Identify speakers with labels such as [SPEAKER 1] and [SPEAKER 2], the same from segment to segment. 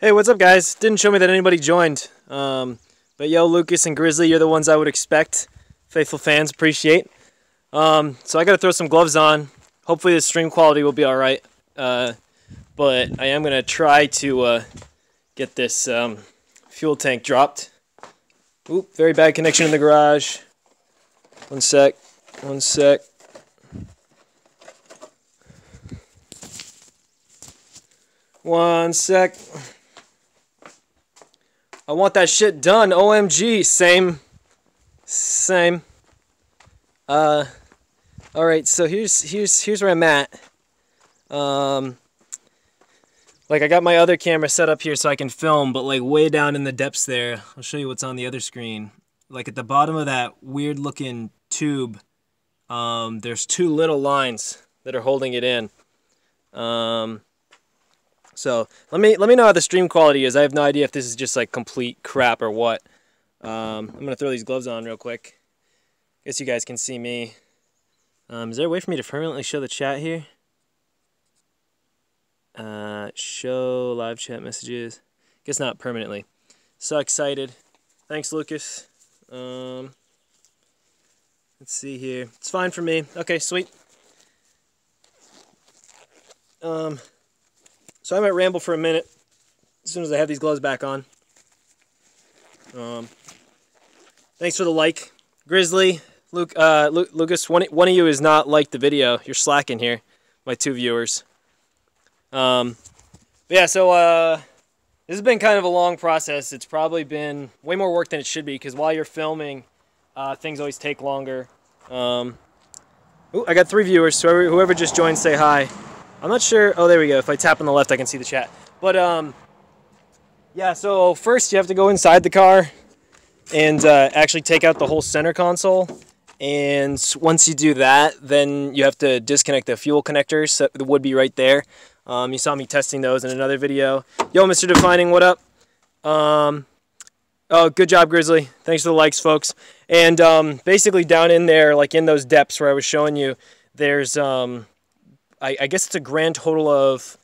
[SPEAKER 1] Hey, what's up, guys? Didn't show me that anybody joined. But yo, Lucas and Grizzly, you're the ones I would expect. Faithful fans, appreciate. So I gotta throw some gloves on. Hopefully the stream quality will be alright. But I am gonna try to get this fuel tank dropped. Oop, very bad connection in the garage. One sec. One sec. One sec. I want that shit done. OMG. Same. Alright, so here's where I'm at. Like, I got my other camera set up here so I can film, but like way down in the depths there, I'll show you what's on the other screen. Like at the bottom of that weird looking tube, there's two little lines that are holding it in. So let me know how the stream quality is. I have no idea if this is just like complete crap or what. I'm gonna throw these gloves on real quick. Guess you guys can see me. Is there a way for me to permanently show the chat here? Show live chat messages. Guess not permanently. So excited. Thanks, Lucas. Let's see here. It's fine for me. Okay, sweet. So I might ramble for a minute as soon as I have these gloves back on. Thanks for the like. Grizzly, Lucas, one of you has not liked the video. You're slacking here, my two viewers. Yeah, so this has been kind of a long process. It's probably been way more work than it should be because while you're filming, things always take longer. Ooh, I got 3 viewers, so whoever just joined, say hi. I'm not sure. Oh, there we go. If I tap on the left, I can see the chat. But, yeah, so first you have to go inside the car and actually take out the whole center console. And once you do that, then you have to disconnect the fuel connectors that would be right there. You saw me testing those in another video. Yo, Mr. Defining, what up? Oh, good job, Grizzly. Thanks for the likes, folks. And basically down in there, like in those depths where I was showing you, there's... I guess it's a grand total of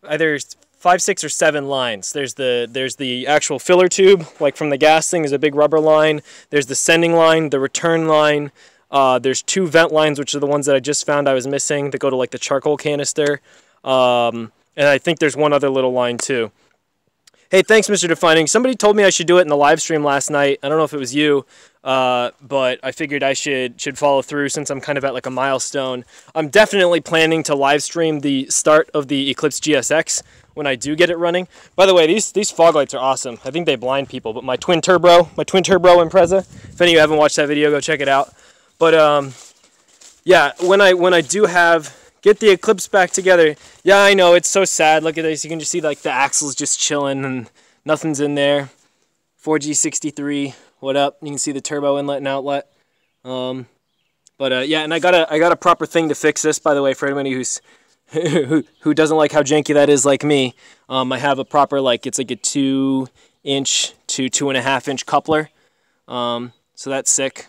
[SPEAKER 1] either 5, 6, or 7 lines. There's the actual filler tube, like from the gas thing, is a big rubber line. There's the sending line, the return line. There's 2 vent lines, which are the ones that I just found I was missing, that go to like the charcoal canister. And I think there's one other little line too. Hey, thanks, Mr. Defining. Somebody told me I should do it in the live stream last night. I don't know if it was you, but I figured I should follow through since I'm kind of at like a milestone. I'm definitely planning to live stream the start of the Eclipse GSX when I do get it running. By the way, these fog lights are awesome. I think they blind people, but my twin turbo Impreza. If any of you haven't watched that video, go check it out. But yeah, when I do get the Eclipse back together. Yeah, I know, it's so sad. Look at this. You can just see like the axle's just chilling and nothing's in there. 4G63, what up? You can see the turbo inlet and outlet. Yeah, and I got a proper thing to fix this, by the way, for anybody who's who doesn't like how janky that is like me. I have a proper, like, it's like a 2-inch to 2.5-inch coupler. So that's sick.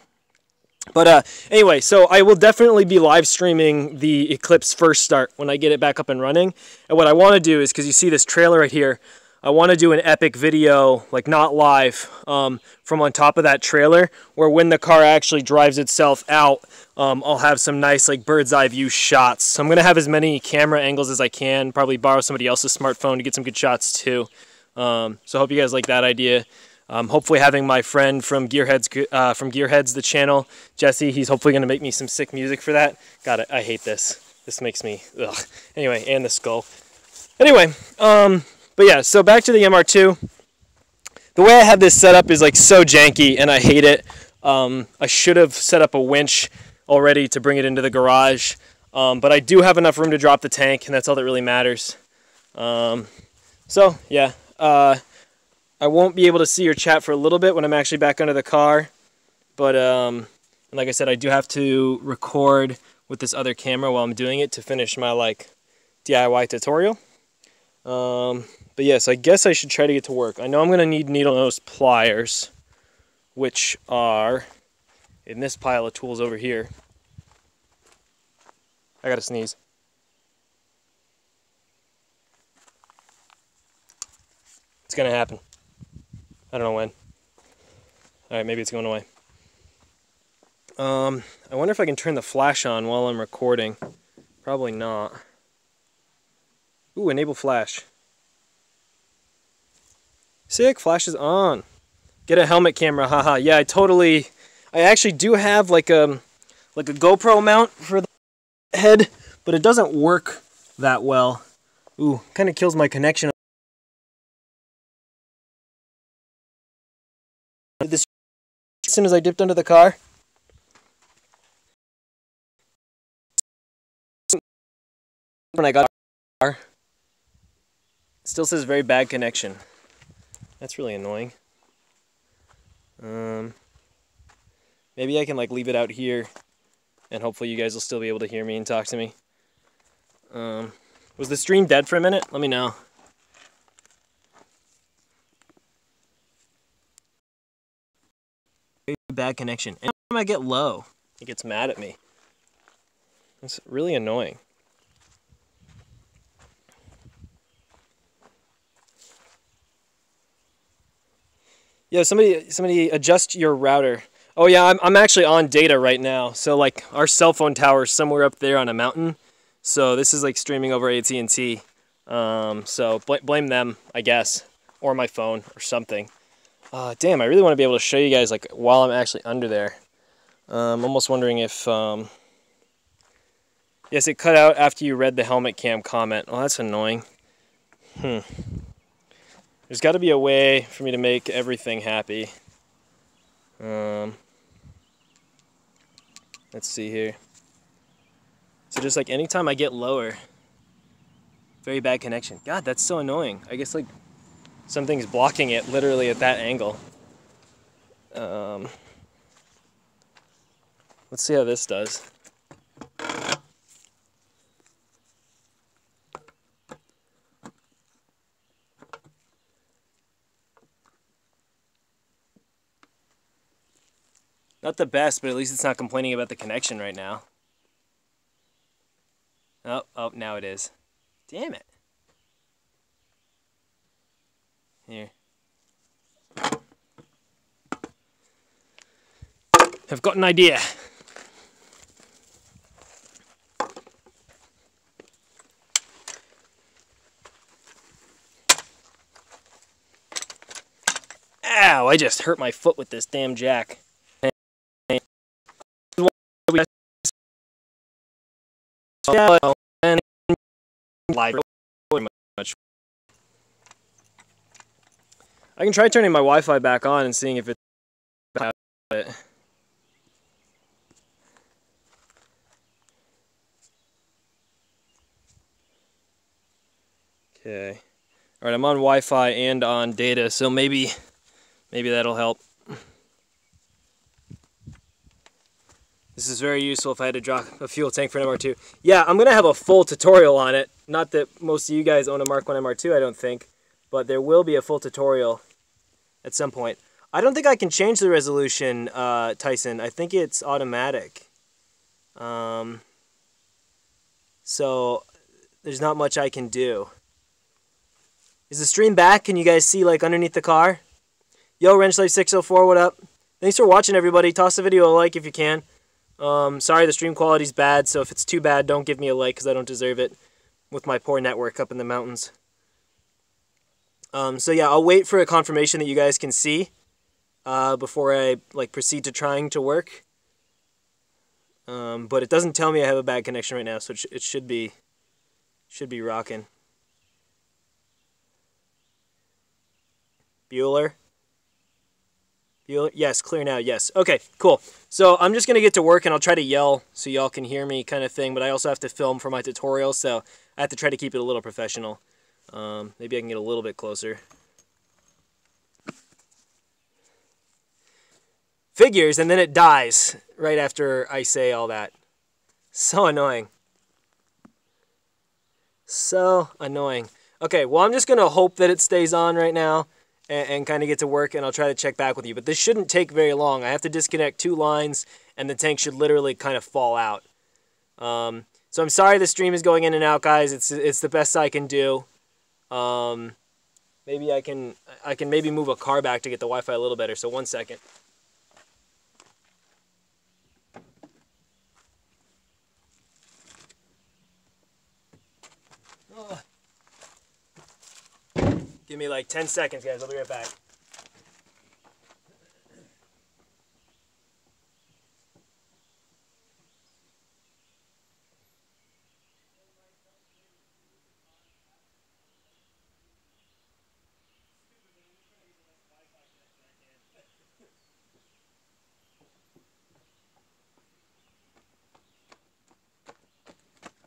[SPEAKER 1] But anyway, so I will definitely be live streaming the Eclipse first start when I get it back up and running. And what I want to do is, because you see this trailer right here, I want to do an epic video, like not live, from on top of that trailer, where when the car actually drives itself out, I'll have some nice like bird's eye view shots. So I'm going to have as many camera angles as I can, probably borrow somebody else's smartphone to get some good shots too. So I hope you guys like that idea. Hopefully having my friend from Gearheads, the channel, Jesse, he's hopefully going to make me some sick music for that. God, I hate this. This makes me, ugh. Anyway, and the skull. Anyway, but yeah, so back to the MR2. The way I have this set up is like so janky, and I hate it. I should have set up a winch already to bring it into the garage, but I do have enough room to drop the tank, and that's all that really matters. So, yeah. I won't be able to see your chat for a little bit when I'm actually back under the car, but and like I said, I do have to record with this other camera while I'm doing it to finish my like DIY tutorial. But yes, I guess I should try to get to work. I know I'm gonna need needle nose pliers, which are in this pile of tools over here. I gotta sneeze. It's gonna happen. I don't know when. Alright, maybe it's going away. I wonder if I can turn the flash on while I'm recording. Probably not. Ooh, enable flash. Sick, flash is on. Get a helmet camera, haha. Yeah, I actually do have like a GoPro mount for the head, but it doesn't work that well. Ooh, kind of kills my connection. This as soon as I dipped under the car. When I got the car, it still says very bad connection. That's really annoying. Maybe I can like leave it out here, and hopefully you guys will still be able to hear me and talk to me. Was the stream dead for a minute? Let me know. Very bad connection. Every time I get low, it gets mad at me. It's really annoying. Yeah, somebody adjust your router. Oh yeah, I'm actually on data right now. So like our cell phone tower is somewhere up there on a mountain. So this is like streaming over AT&T. So blame them, I guess, or my phone or something. Damn, I really want to be able to show you guys like while I'm actually under there. I'm almost wondering if yes, it cut out after you read the helmet cam comment. Oh, that's annoying. There's got to be a way for me to make everything happy. Let's see here. So just like anytime I get lower, very bad connection. God, that's so annoying. I guess like something's blocking it literally at that angle. Let's see how this does. Not the best, but at least it's not complaining about the connection right now. Oh, now it is. Damn it. Here. I've got an idea. Ow, I just hurt my foot with this damn jack. Yeah, and live much. I can try turning my Wi-Fi back on and seeing if it's okay. All right, I'm on Wi-Fi and on data, so maybe that'll help. This is very useful if I had to drop a fuel tank for an MR2. Yeah, I'm going to have a full tutorial on it. Not that most of you guys own a Mark 1 MR2, I don't think. But there will be a full tutorial at some point. I don't think I can change the resolution, Tyson. I think it's automatic. So there's not much I can do. Is the stream back? Can you guys see like underneath the car? Yo, WrenchLife604, what up? Thanks for watching, everybody. Toss the video a like if you can. Sorry the stream quality's bad, so if it's too bad, don't give me a like because I don't deserve it with my poor network up in the mountains. So yeah, I'll wait for a confirmation that you guys can see before I like proceed to trying to work. But it doesn't tell me I have a bad connection right now, so it should be rocking. Bueller? Yes, clear now, yes. Okay, cool. So I'm just going to get to work and I'll try to yell so y'all can hear me kind of thing, but I also have to film for my tutorial, so I have to try to keep it a little professional. Maybe I can get a little bit closer. Figures, and then it dies right after I say all that. So annoying. So annoying. Okay, well I'm just going to hope that it stays on right now. And kind of get to work, and I'll try to check back with you. But this shouldn't take very long. I have to disconnect 2 lines, and the tank should literally kind of fall out. So I'm sorry the stream is going in and out, guys. It's the best I can do. maybe I can maybe move a car back to get the Wi-Fi a little better. So 1 second. Oh. Give me like 10 seconds, guys. I'll be right back.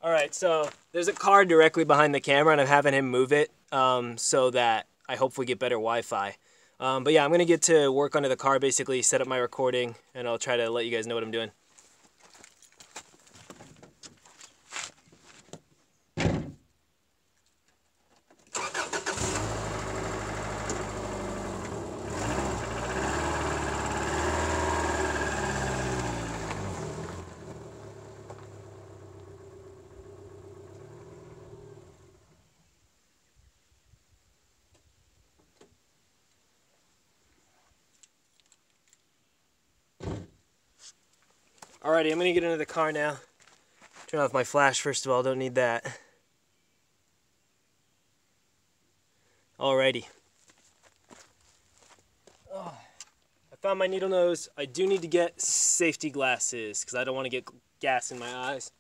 [SPEAKER 1] Alright, so there's a car directly behind the camera, and I'm having him move it so that I hopefully get better Wi-Fi. But yeah, I'm going to get to work under the car, basically set up my recording, and I'll try to let you guys know what I'm doing. Alrighty, I'm going to get into the car now. Turn off my flash first of all, don't need that. Alrighty. Oh, I found my needle nose. I do need to get safety glasses because I don't want to get gas in my eyes.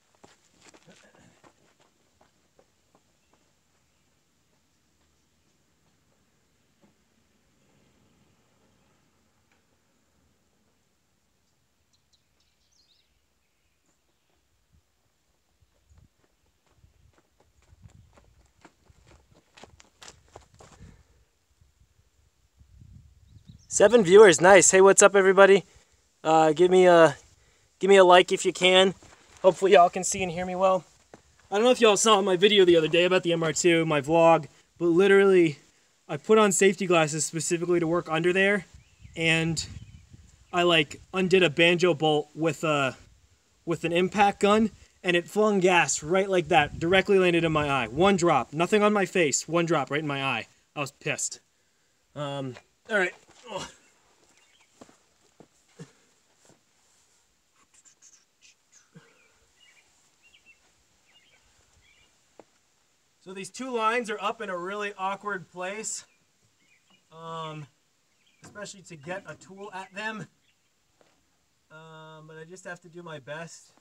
[SPEAKER 1] Seven viewers, nice. Hey, what's up, everybody? Give me a like if you can. Hopefully, y'all can see and hear me well. I don't know if y'all saw my video the other day about the MR2, my vlog, but literally, I put on safety glasses specifically to work under there, and I like undid a banjo bolt with an impact gun, and it flung gas right like that, directly landed in my eye. One drop, nothing on my face, one drop right in my eye. I was pissed. All right. Oh. So these two lines are up in a really awkward place, especially to get a tool at them. But I just have to do my best,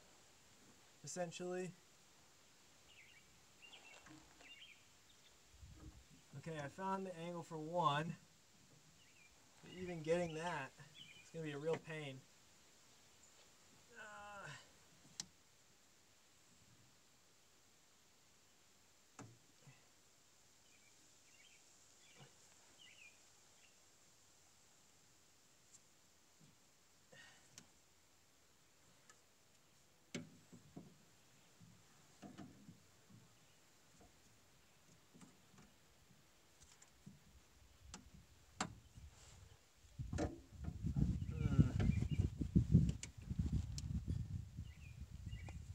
[SPEAKER 1] essentially. Okay, I found the angle for one. But even getting that, it's going to be a real pain.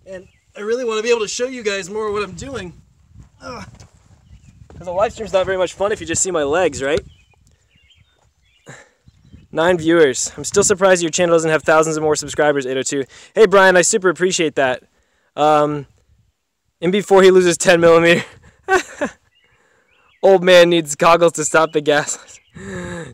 [SPEAKER 1] And I really want to be able to show you guys more of what I'm doing. Because a live stream's not very much fun if you just see my legs, right? 9 viewers. I'm still surprised your channel doesn't have thousands of more subscribers, 802. Hey, Brian, I super appreciate that. And before he loses 10 millimeter. Old man needs goggles to stop the gas.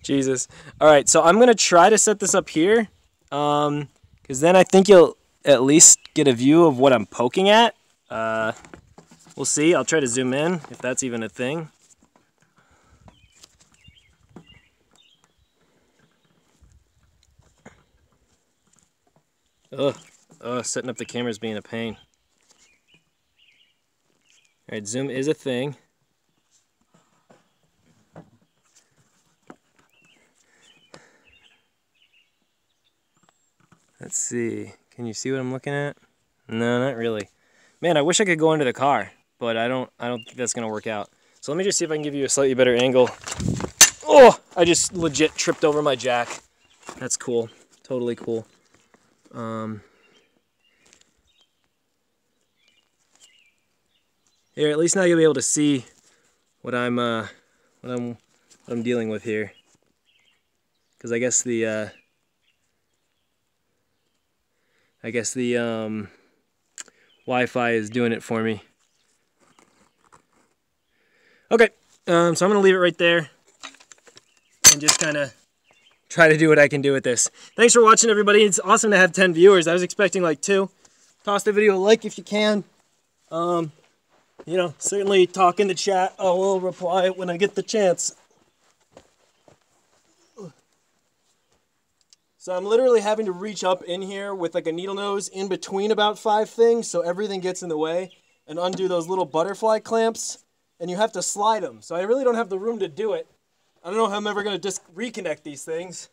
[SPEAKER 1] Jesus. All right, so I'm going to try to set this up here. Because then I think you'll at least get a view of what I'm poking at. We'll see. I'll try to zoom in if that's even a thing. Setting up the camera is being a pain. Alright, zoom is a thing. Let's see. Can you see what I'm looking at? No, not really. Man, I wish I could go under the car, but I don't think that's gonna work out. So let me just see if I can give you a slightly better angle. Oh, I just legit tripped over my jack. That's cool. Totally cool. Here, at least now you'll be able to see what I'm what I'm dealing with here. Because I guess the Wi-Fi is doing it for me. Okay, so I'm going to leave it right there and just kind of try to do what I can do with this. Thanks for watching, everybody. It's awesome to have 10 viewers. I was expecting like 2. Toss the video a like if you can. You know, certainly talk in the chat. I will reply when I get the chance. So I'm literally having to reach up in here with like a needle nose in between about 5 things so everything gets in the way, and undo those little butterfly clamps, and you have to slide them. So I really don't have the room to do it. I don't know how I'm ever going to just reconnect these things,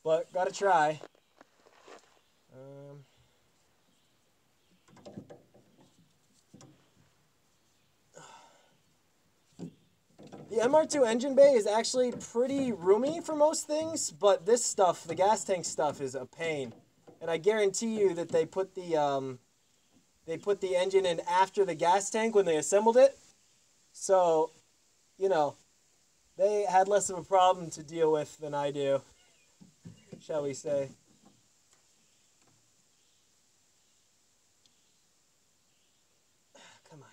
[SPEAKER 1] but gotta try. The MR2 engine bay is actually pretty roomy for most things, but this stuff, the gas tank stuff, is a pain. And I guarantee you that they put the engine in after the gas tank when they assembled it. So, you know, they had less of a problem to deal with than I do, shall we say. Come on.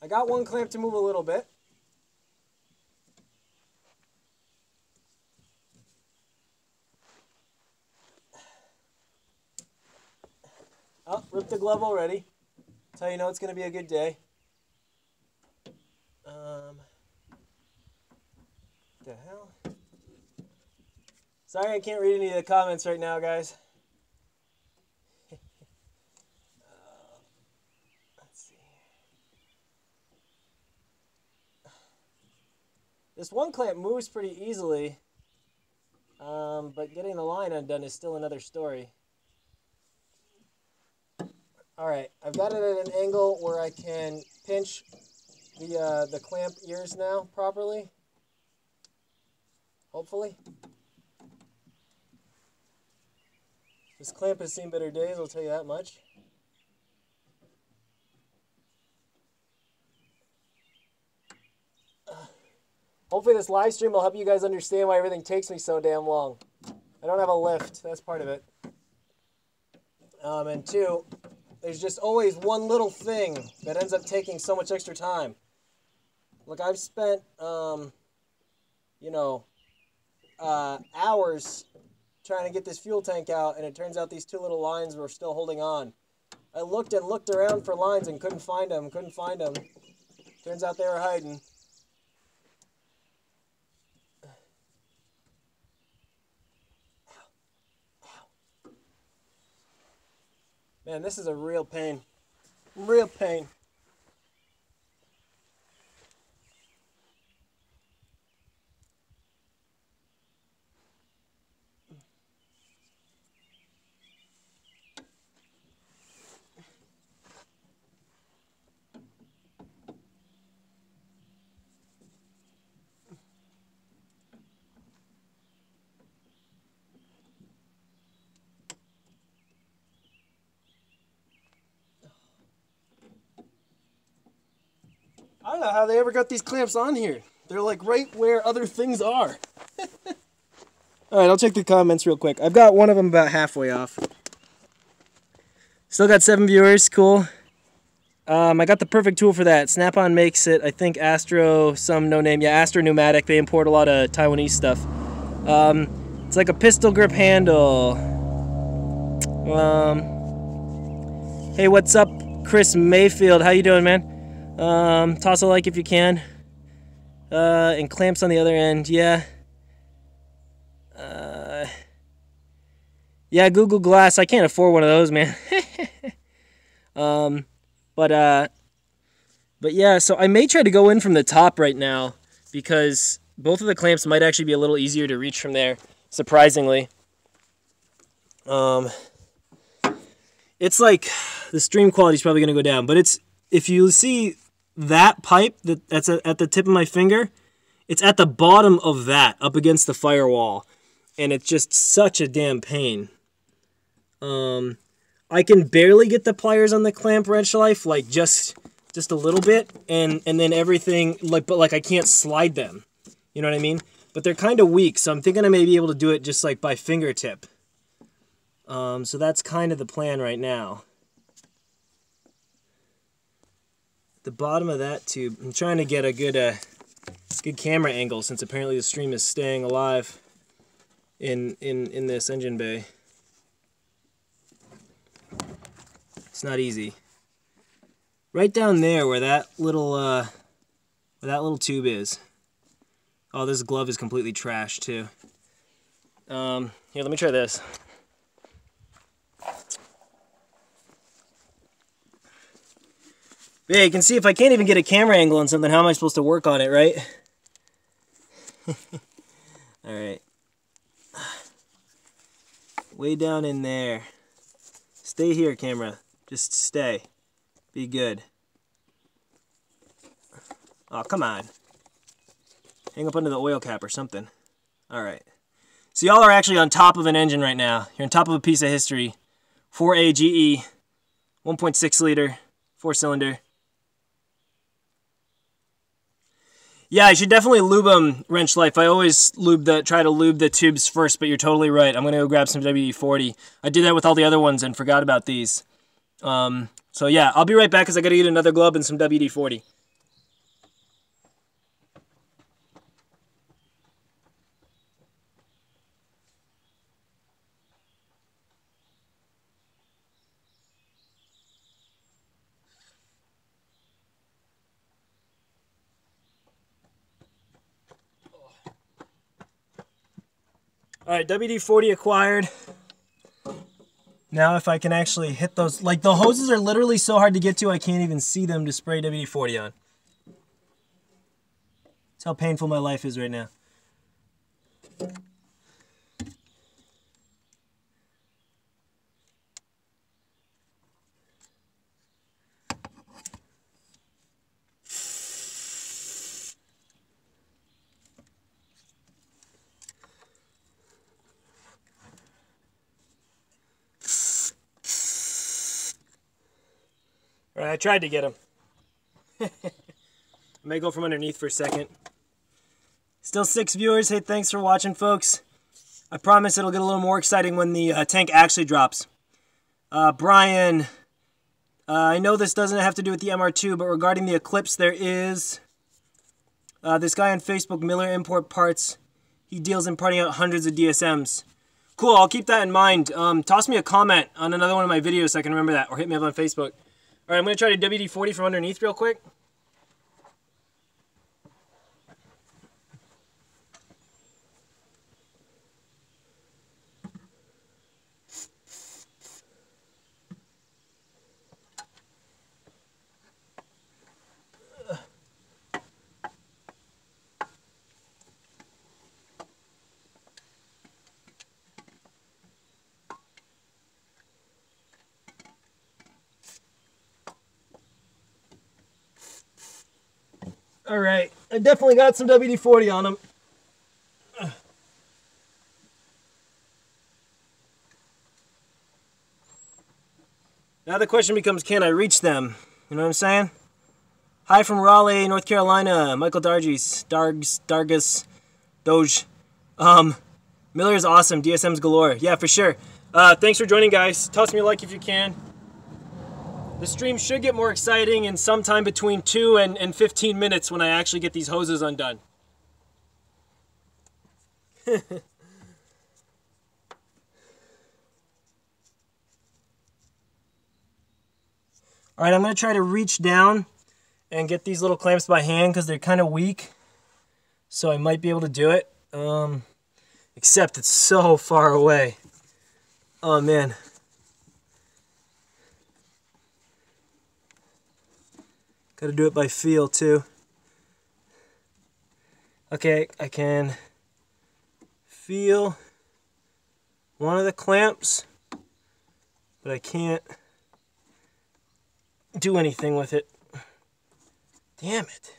[SPEAKER 1] I got one clamp to move a little bit. Oh, ripped the glove already. That's how you know it's going to be a good day. The hell? Sorry I can't read any of the comments right now, guys. Let's see. This one clamp moves pretty easily, but getting the line undone is still another story. Alright, I've got it at an angle where I can pinch the clamp ears now properly. Hopefully. This clamp has seen better days, I'll tell you that much. Hopefully this live stream will help you guys understand why everything takes me so damn long. I don't have a lift, that's part of it. And 2, there's just always one little thing that ends up taking so much extra time. Look, I've spent, you know, hours trying to get this fuel tank out, and it turns out these 2 little lines were still holding on. I looked and looked around for lines and couldn't find them, Turns out they were hiding. Man, this is a real pain. Real pain. I don't know how they ever got these clamps on here. They're like right where other things are. Alright, I'll check the comments real quick. I've got one of them about halfway off. Still got 7 viewers, cool. I got the perfect tool for that. Snap-on makes it, I think Astro, some no name. Yeah, Astro Pneumatic. They import a lot of Taiwanese stuff. It's like a pistol grip handle. Hey, what's up, Chris Mayfield? How you doing, man? Toss a like if you can. And clamps on the other end, yeah. Yeah, Google Glass. I can't afford one of those, man. But yeah, so I may try to go in from the top right now because both of the clamps might actually be a little easier to reach from there, surprisingly. It's like the stream quality is probably going to go down, but it's, if you see that pipe that's at the tip of my finger, it's at the bottom of that, up against the firewall, and it's just such a damn pain. I can barely get the pliers on the clamp wrench life, like just just a little bit, and then everything, but I can't slide them. You know what I mean? But they're kind of weak, so I'm thinking I may be able to do it just like by fingertip. So that's kind of the plan right now. The bottom of that tube, I'm trying to get a good camera angle, since apparently the stream is staying alive in this engine bay. It's not easy. Right down there where that little tube is. Oh, this glove is completely trashed too. Here, let me try this. Yeah, you can see if I can't even get a camera angle on something, how am I supposed to work on it, right? Alright. Way down in there. Stay here, camera. Just stay. Be good. Oh, come on. Hang up under the oil cap or something. Alright. So y'all are actually on top of an engine right now. You're on top of a piece of history. 4A GE. 1.6 liter. 4-cylinder. Yeah, I should definitely lube them, Wrench Life. I always try to lube the tubes first, but you're totally right. I'm going to go grab some WD-40. I did that with all the other ones and forgot about these. So yeah, I'll be right back because I got to get another glove and some WD-40. Alright, WD-40 acquired. Now if I can actually hit those, like the hoses are literally so hard to get to I can't even see them to spray WD-40 on. That's how painful my life is right now. Alright, I tried to get him. I may go from underneath for a second. Still 6 viewers. Hey, thanks for watching, folks. I promise it'll get a little more exciting when the tank actually drops. Brian, I know this doesn't have to do with the MR2, but regarding the Eclipse, there is this guy on Facebook, Miller Import Parts. He deals in parting out hundreds of DSMs. Cool, I'll keep that in mind. Toss me a comment on another one of my videos so I can remember that, or hit me up on Facebook. Alright, I'm going to try to WD-40 from underneath real quick. Alright, I definitely got some WD-40 on them. Now the question becomes, can I reach them? You know what I'm saying? Hi from Raleigh, North Carolina. Michael Dargis, Doge. Miller is awesome. DSM's galore. Yeah, for sure. Thanks for joining, guys. Toss me a like if you can. The stream should get more exciting in sometime between 2 and 15 minutes when I actually get these hoses undone. Alright, I'm going to try to reach down and get these little clamps by hand because they're kind of weak. So I might be able to do it. Except it's so far away. Oh man. Gotta do it by feel too. Okay, I can feel one of the clamps, but I can't do anything with it. Damn it.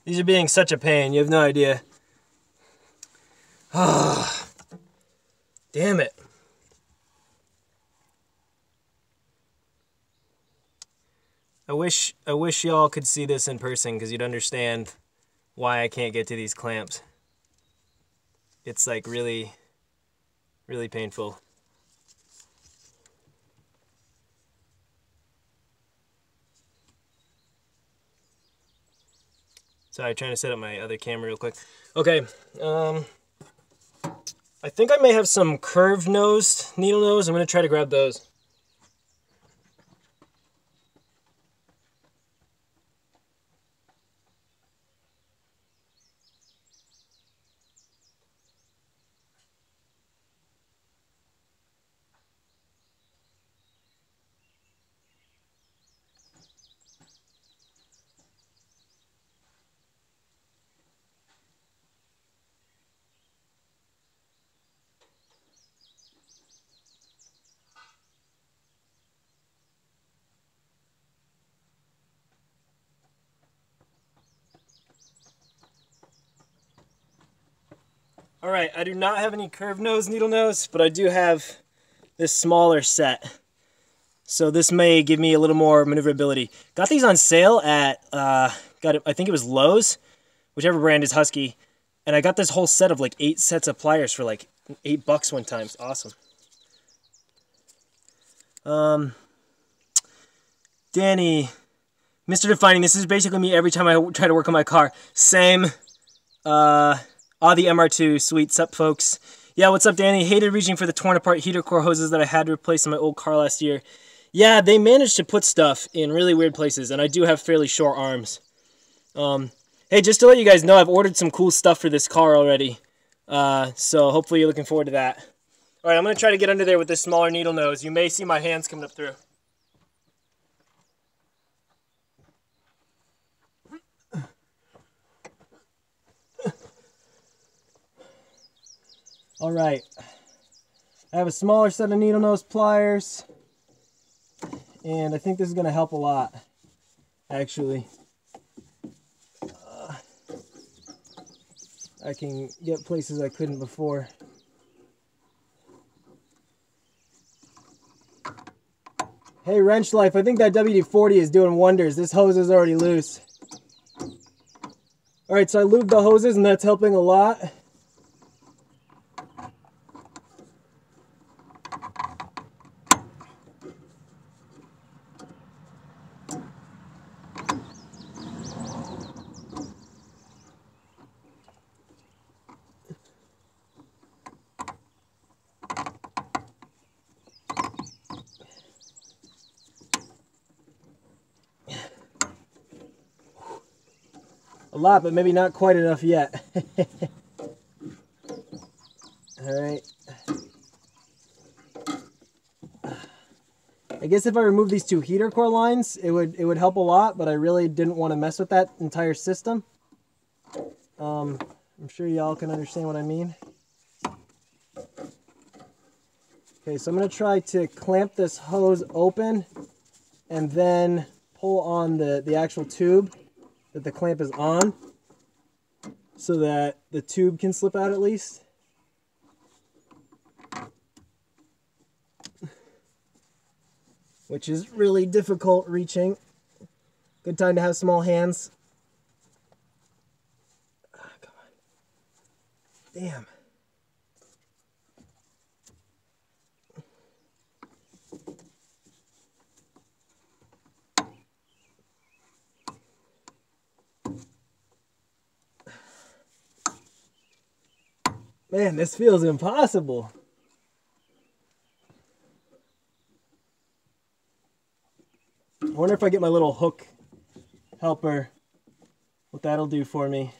[SPEAKER 1] These are being such a pain, you have no idea. Ah, damn it. I wish y'all could see this in person because you'd understand why I can't get to these clamps. It's like really, really painful. Sorry, trying to set up my other camera real quick. Okay, I think I may have some curved nosed needle nose. I'm gonna try to grab those. All right, I do not have any curved nose needle nose, but I do have this smaller set. So this may give me a little more maneuverability. Got these on sale at, I think it was Lowe's, whichever brand is Husky. And I got this whole set of like 8 sets of pliers for like $8 one time. It's awesome. Danny, Mr. Defining, this is basically me every time I try to work on my car. Same. The MR2, sweet. Sup, folks? Yeah, what's up, Danny? Hated reaching for the torn apart heater core hoses that I had to replace in my old car last year. Yeah, they managed to put stuff in really weird places, and I do have fairly short arms. Hey, just to let you guys know, I've ordered some cool stuff for this car already. So hopefully you're looking forward to that. All right, I'm going to try to get under there with this smaller needle nose. You may see my hands coming up through. All right, I have a smaller set of needle nose pliers, and I think this is going to help a lot, actually. I can get places I couldn't before. Hey, Wrench Life, I think that WD-40 is doing wonders. This hose is already loose. All right, so I lubed the hoses, and that's helping a lot. A lot, but maybe not quite enough yet. All right. I guess if I remove these 2 heater core lines, it would help a lot, but I really didn't want to mess with that entire system. I'm sure y'all can understand what I mean. Okay, so I'm going to try to clamp this hose open and then pull on the actual tube that the clamp is on so that the tube can slip out at least. Which is really difficult reaching. Good time to have small hands. Ah, come on. Damn. Man, this feels impossible. I wonder if I get my little hook helper, what that'll do for me.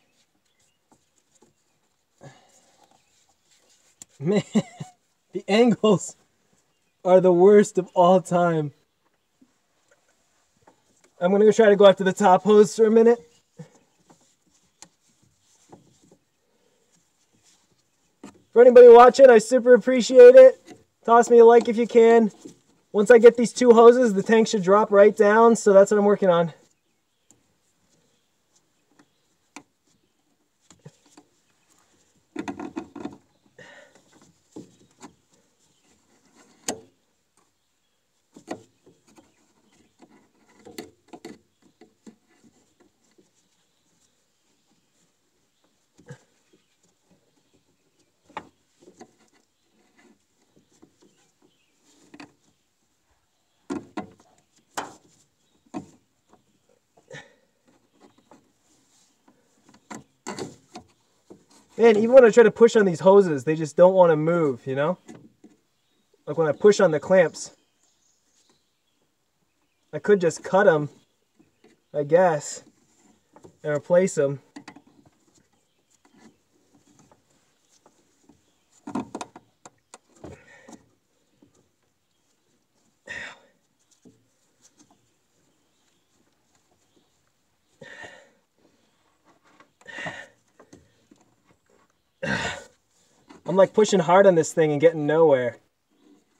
[SPEAKER 1] Man, the angles are the worst of all time. I'm going to try to go after the top hose for a minute. For anybody watching, I super appreciate it. Toss me a like if you can. Once I get these 2 hoses, the tank should drop right down, so that's what I'm working on. Man, even when I try to push on these hoses, they just don't want to move, you know? Like when I push on the clamps. I could just cut them, I guess, and replace them. I'm like pushing hard on this thing and getting nowhere.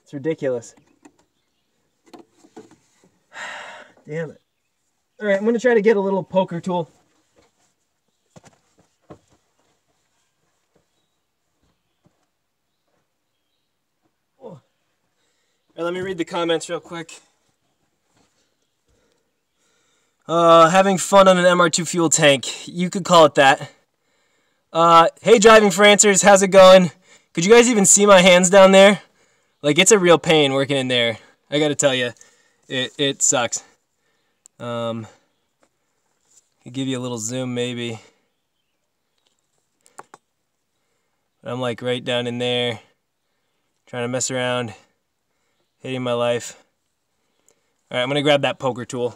[SPEAKER 1] It's ridiculous. Damn it. All right, I'm going to try to get a little poker tool. Oh. All right, let me read the comments real quick. Having fun on an MR2 fuel tank. You could call it that. Hey, Driving for Answers, how's it going? Could you guys even see my hands down there? Like, it's a real pain working in there. I gotta tell you, it sucks. I'll give you a little zoom, maybe. I'm like right down in there, trying to mess around, hating my life. All right, I'm gonna grab that poker tool.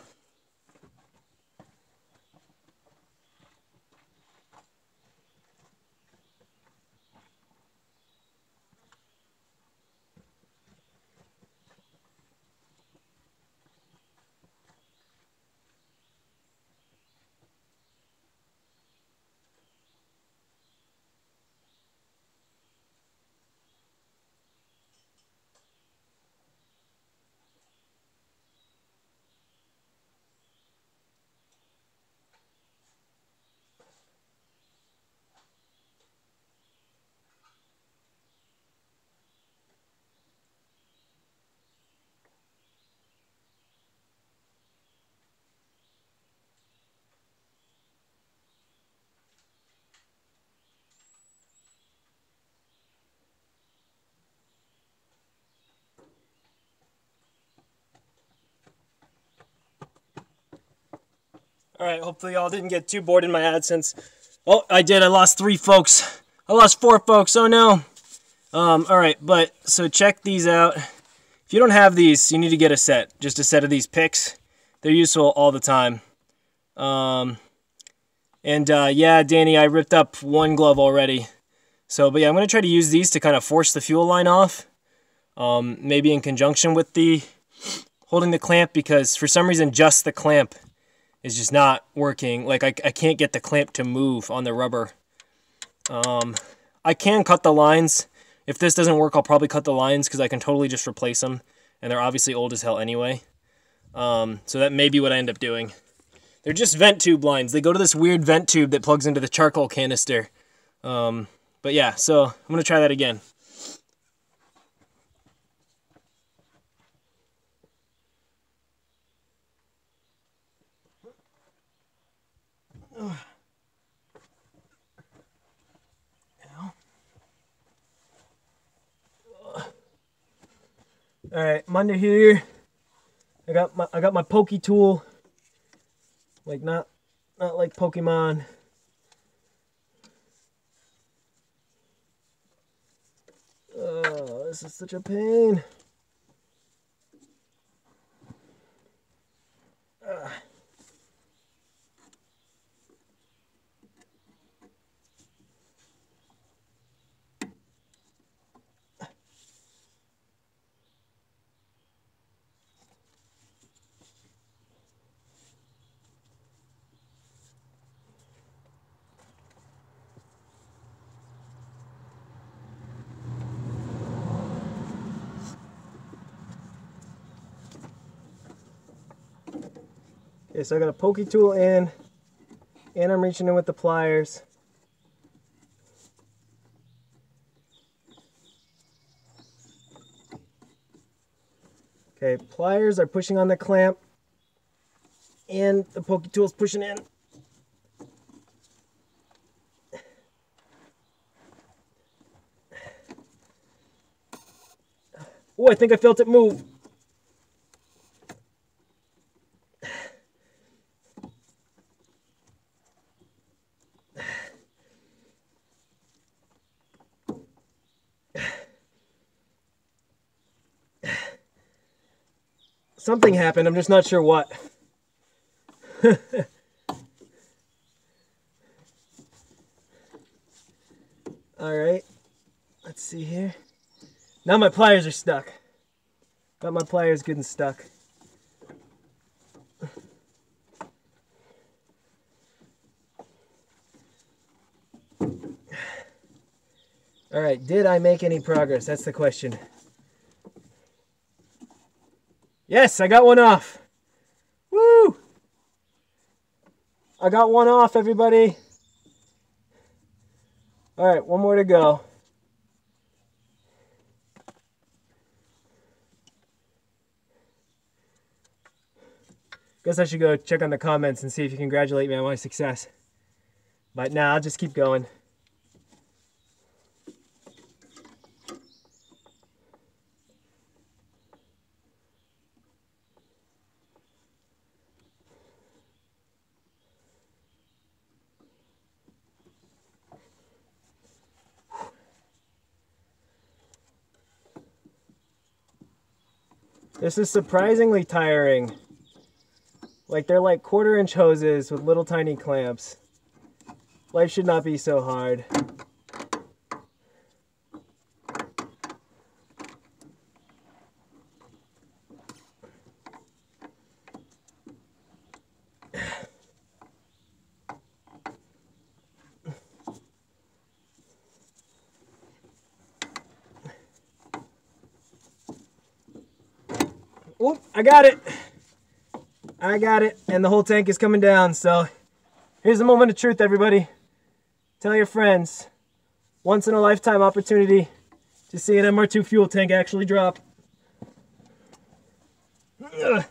[SPEAKER 1] All right, hopefully y'all didn't get too bored in my AdSense. Oh, I did. I lost 3 folks. I lost 4 folks. Oh, no. All right, but so check these out. If you don't have these, you need to get a set. Just a set of these picks. They're useful all the time. Yeah, Danny, I ripped up 1 glove already. So, but yeah, I'm going to try to use these to kind of force the fuel line off. Maybe in conjunction with the holding the clamp, because for some reason just the clamp is just not working. Like I can't get the clamp to move on the rubber. I can cut the lines. If this doesn't work, I'll probably cut the lines because I can totally just replace them. And they're obviously old as hell anyway. So that may be what I end up doing. They're just vent tube lines. They go to this weird vent tube that plugs into the charcoal canister. But yeah, so I'm going to try that again. All right, I'm under here. I got my pokey tool. Like not like Pokemon. Oh, this is such a pain. Okay, so I got a pokey tool in, and I'm reaching in with the pliers. Okay, pliers are pushing on the clamp, and the pokey tool is pushing in. Oh, I think I felt it move. something happened. I'm just not sure what. All right. Let's see here. Now my pliers are stuck. Got my pliers good and stuck. All right, did I make any progress? That's the question. Yes, I got one off. Woo! I got one off, everybody. All right, one more to go. Guess I should go check on the comments and see if you congratulate me on my success. But nah, I'll just keep going. This is surprisingly tiring. Like, they're like 1/4-inch hoses with little tiny clamps. Life should not be so hard. Oh, I got it. I got it. And the whole tank is coming down. So here's the moment of truth, everybody. Tell your friends. Once in a lifetime opportunity to see an MR2 fuel tank actually drop. Ugh.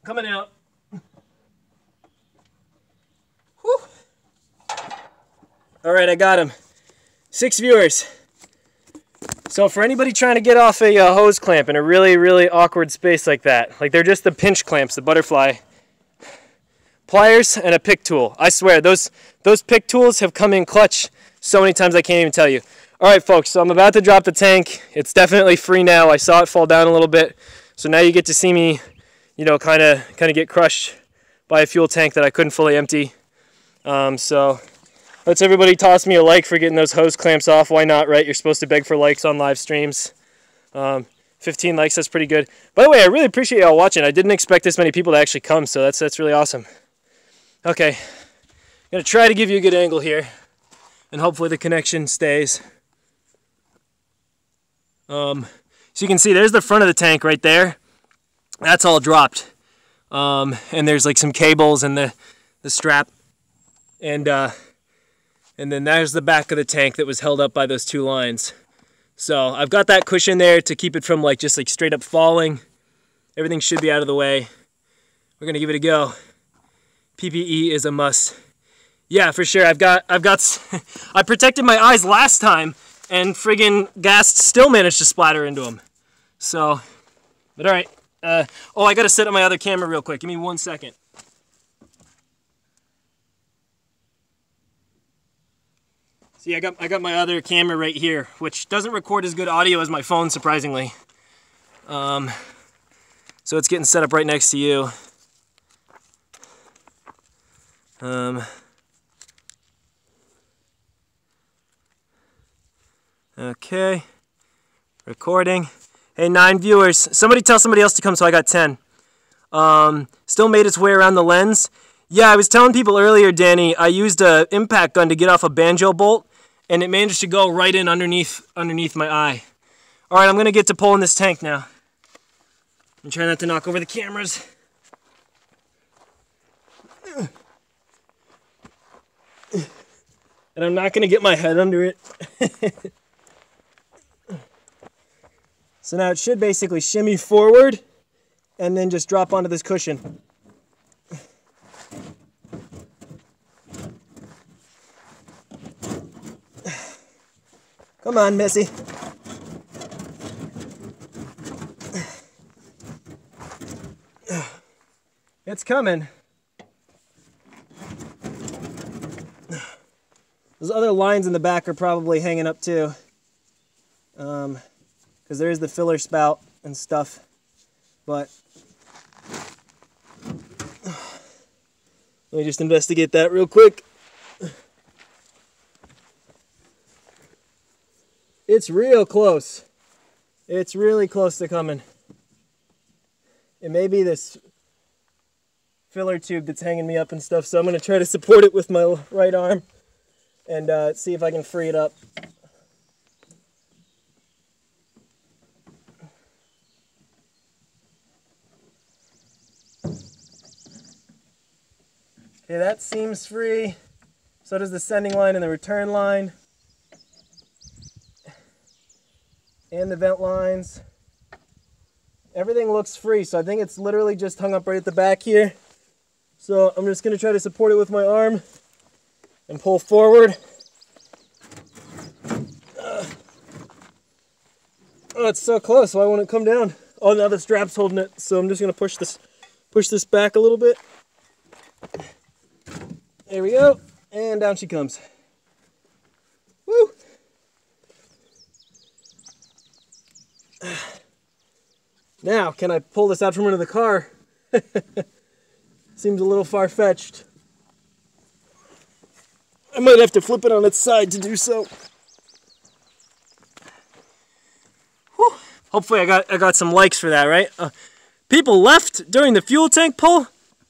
[SPEAKER 1] Coming out. Whew. All right, I got him. 6 viewers. So for anybody trying to get off a hose clamp in a really, really awkward space like that, like they're just the pinch clamps, the butterfly, pliers and a pick tool. I swear, those pick tools have come in clutch so many times I can't even tell you. All right, folks, so I'm about to drop the tank. It's definitely free now. I saw it fall down a little bit. So now you get to see me, you know, kind of get crushed by a fuel tank that I couldn't fully empty. So let's everybody toss me a like for getting those hose clamps off. Why not, right? You're supposed to beg for likes on live streams. 15 likes, that's pretty good. By the way, I really appreciate y'all watching. I didn't expect this many people to actually come, so that's really awesome. Okay, I'm gonna try to give you a good angle here, and hopefully the connection stays. So you can see there's the front of the tank right there. That's all dropped. And there's like some cables and the strap. And then there's the back of the tank that was held up by those 2 lines. So I've got that cushion there to keep it from like just like straight up falling. Everything should be out of the way. We're gonna give it a go. PPE is a must. Yeah, for sure. I protected my eyes last time and friggin' gas still managed to splatter into them. So, but all right. Oh, I gotta set up my other camera real quick. Give me 1 second. See, I got my other camera right here, which doesn't record as good audio as my phone, surprisingly. So it's getting set up right next to you. Okay, recording. Hey, 9 viewers. Somebody tell somebody else to come, so I got 10. Still made its way around the lens. Yeah, I was telling people earlier, Danny, I used an impact gun to get off a banjo bolt, and it managed to go right in underneath my eye. All right, I'm gonna get to pulling this tank now. I'm trying not to knock over the cameras. And I'm not gonna get my head under it. So now it should basically shimmy forward and then just drop onto this cushion. Come on, Missy. It's coming. Those other lines in the back are probably hanging up too. Because there is the filler spout and stuff But let me just investigate that real quick. It's real close. It's really close to coming. It may be this filler tube that's hanging me up and stuff, so I'm going to try to support it with my right arm and see if I can free it up. Okay, that seems free. So does the sending line and the return line. And the vent lines. Everything looks free, so I think it's literally just hung up right at the back here. So I'm just going to try to support it with my arm and pull forward. Oh, it's so close. Why won't it come down? Oh, now the strap's holding it, so I'm just going to push this back a little bit. There we go, and down she comes. Woo! Now, can I pull this out from under the car? Seems a little far-fetched. I might have to flip it on its side to do so. Whew. Hopefully I got some likes for that, right? People left during the fuel tank pull?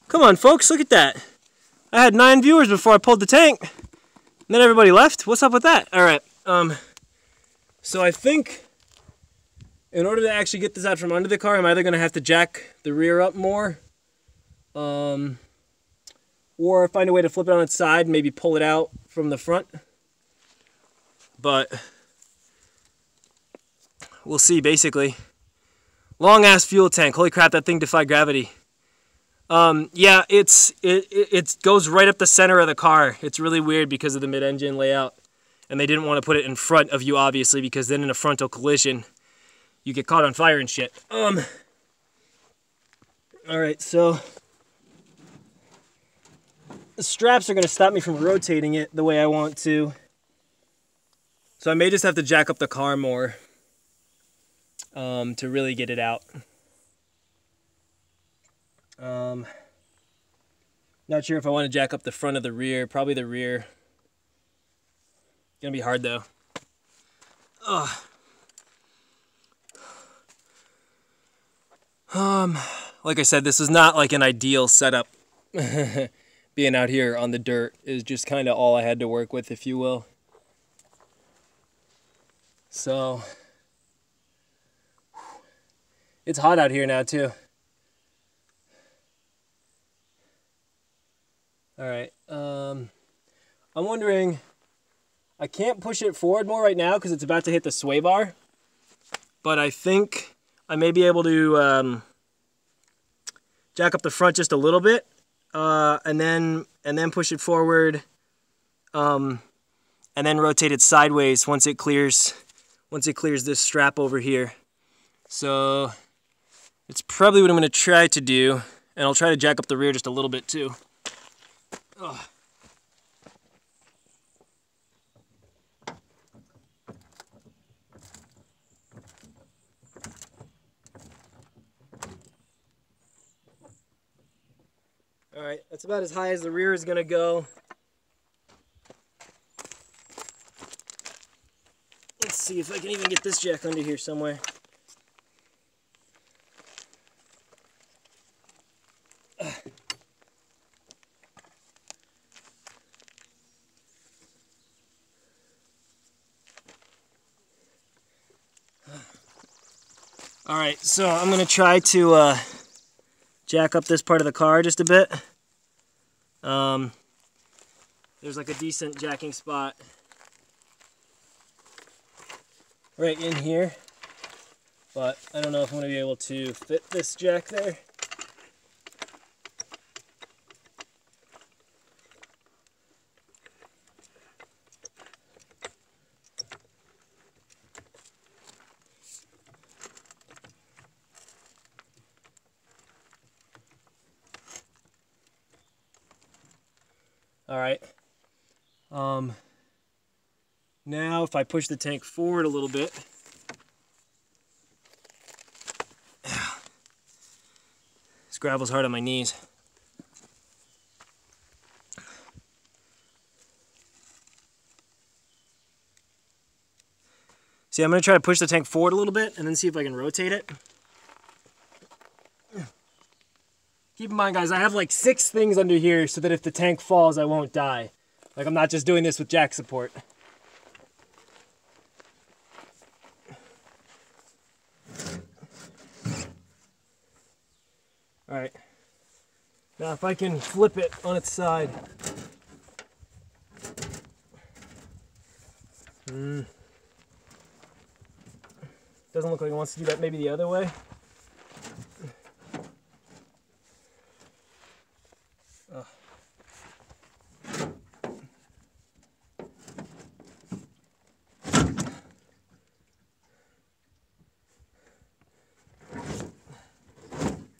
[SPEAKER 1] Come on, folks, look at that. I had 9 viewers before I pulled the tank. And then everybody left? What's up with that? All right. So I think in order to actually get this out from under the car, I'm either going to have to jack the rear up more, or find a way to flip it on its side and maybe pull it out from the front. But we'll see, basically. Long-ass fuel tank. Holy crap, that thing defied gravity. Yeah, it goes right up the center of the car. It's really weird because of the mid-engine layout. And they didn't want to put it in front of you, obviously, because then in a frontal collision, you get caught on fire and shit. Alright, so the straps are going to stop me from rotating it the way I want to. So I may just have to jack up the car more to really get it out. Not sure if I want to jack up the front of the rear. Probably the rear. Gonna be hard though. Ugh. Like I said, this is not like an ideal setup. Being out here on the dirt is just kind of all I had to work with, if you will. So it's hot out here now too. Alright, I'm wondering, I can't push it forward more right now because it's about to hit the sway bar, but I think I may be able to jack up the front just a little bit, and then push it forward, and then rotate it sideways once it clears this strap over here. So it's probably what I'm going to try to do, and I'll try to jack up the rear just a little bit too. Ugh. All right, that's about as high as the rear is going to go. Let's see if I can even get this jack under here somewhere. All right, so I'm going to try to jack up this part of the car just a bit. There's like a decent jacking spot right in here, but I don't know if I'm going to be able to fit this jack there. All right. Now if I push the tank forward a little bit, This gravel's hard on my knees. See, I'm going to try to push the tank forward a little bit and then see if I can rotate it. Keep in mind, guys, I have like 6 things under here so that if the tank falls, I won't die. Like, I'm not just doing this with jack support. Alright. Now, if I can flip it on its side. Doesn't look like it wants to do that. Maybe the other way.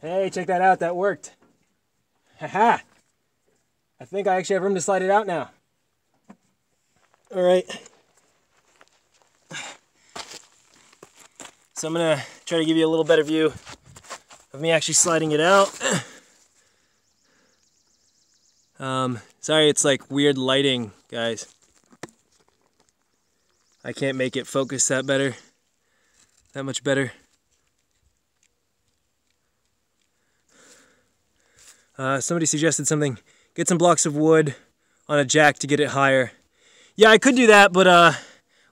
[SPEAKER 1] Hey, check that out. That worked. Haha. I think I actually have room to slide it out now. All right. So I'm going to try to give you a little better view of me actually sliding it out. Sorry, it's like weird lighting, guys. I can't make it focus that much better. Somebody suggested something. Get some blocks of wood on a jack to get it higher. Yeah, I could do that, but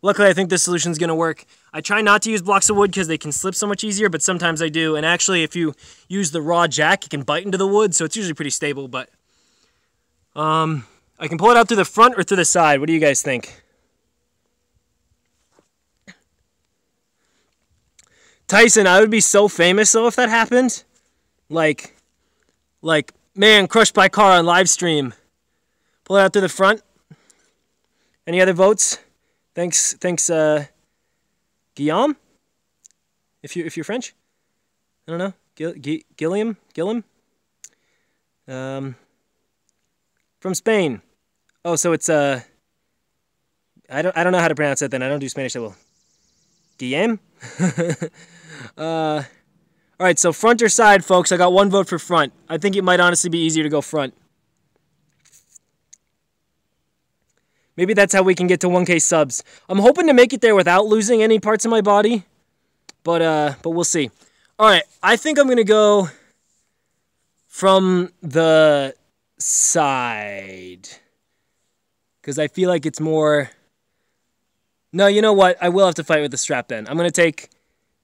[SPEAKER 1] luckily I think this solution's gonna work. I try not to use blocks of wood because they can slip so much easier, but sometimes I do. And actually, if you use the raw jack, it can bite into the wood, so it's usually pretty stable. But I can pull it out through the front or through the side. What do you guys think? Tyson, I would be so famous though if that happened. Like, man, crushed by car on Livestream. Pull it out through the front. Any other votes? Thanks, Guillaume? If you're French? I don't know. Gilliam? From Spain. Oh, so it's I don't know how to pronounce it then. I don't do Spanish that well. Guillaume? All right, so front or side, folks. I got 1 vote for front. I think it might honestly be easier to go front. Maybe that's how we can get to 1K subs. I'm hoping to make it there without losing any parts of my body, but we'll see. All right, I think I'm gonna go from the side because I feel like it's more. No, you know what? I will have to fight with the strap then. I'm gonna take.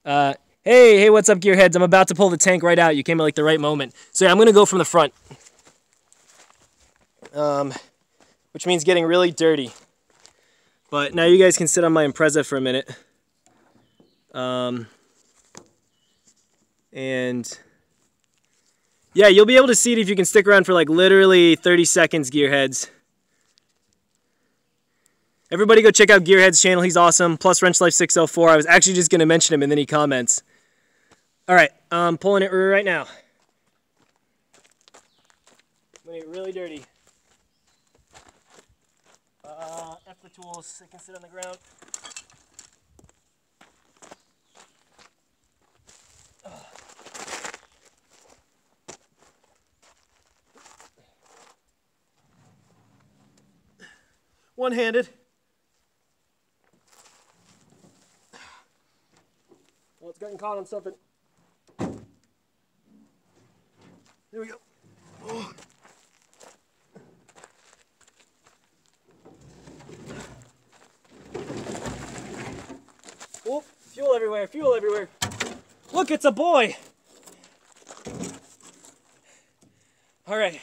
[SPEAKER 1] Hey, what's up, gearheads? I'm about to pull the tank right out. You came at like the right moment. So yeah, I'm gonna go from the front. Which means getting really dirty. But now you guys can sit on my Impreza for a minute. And yeah, you'll be able to see it if you can stick around for like literally 30 seconds, gearheads. Everybody go check out Gearhead's channel. He's awesome. Plus WrenchLife604. I was actually just going to mention him and then he comments. All right, I'm pulling it right now. I'm going to get really dirty. F the tools. They can sit on the ground. One-handed. Well, it's getting caught on something. There we go. Oh. Oh, fuel everywhere, fuel everywhere. Look, it's a boy. All right.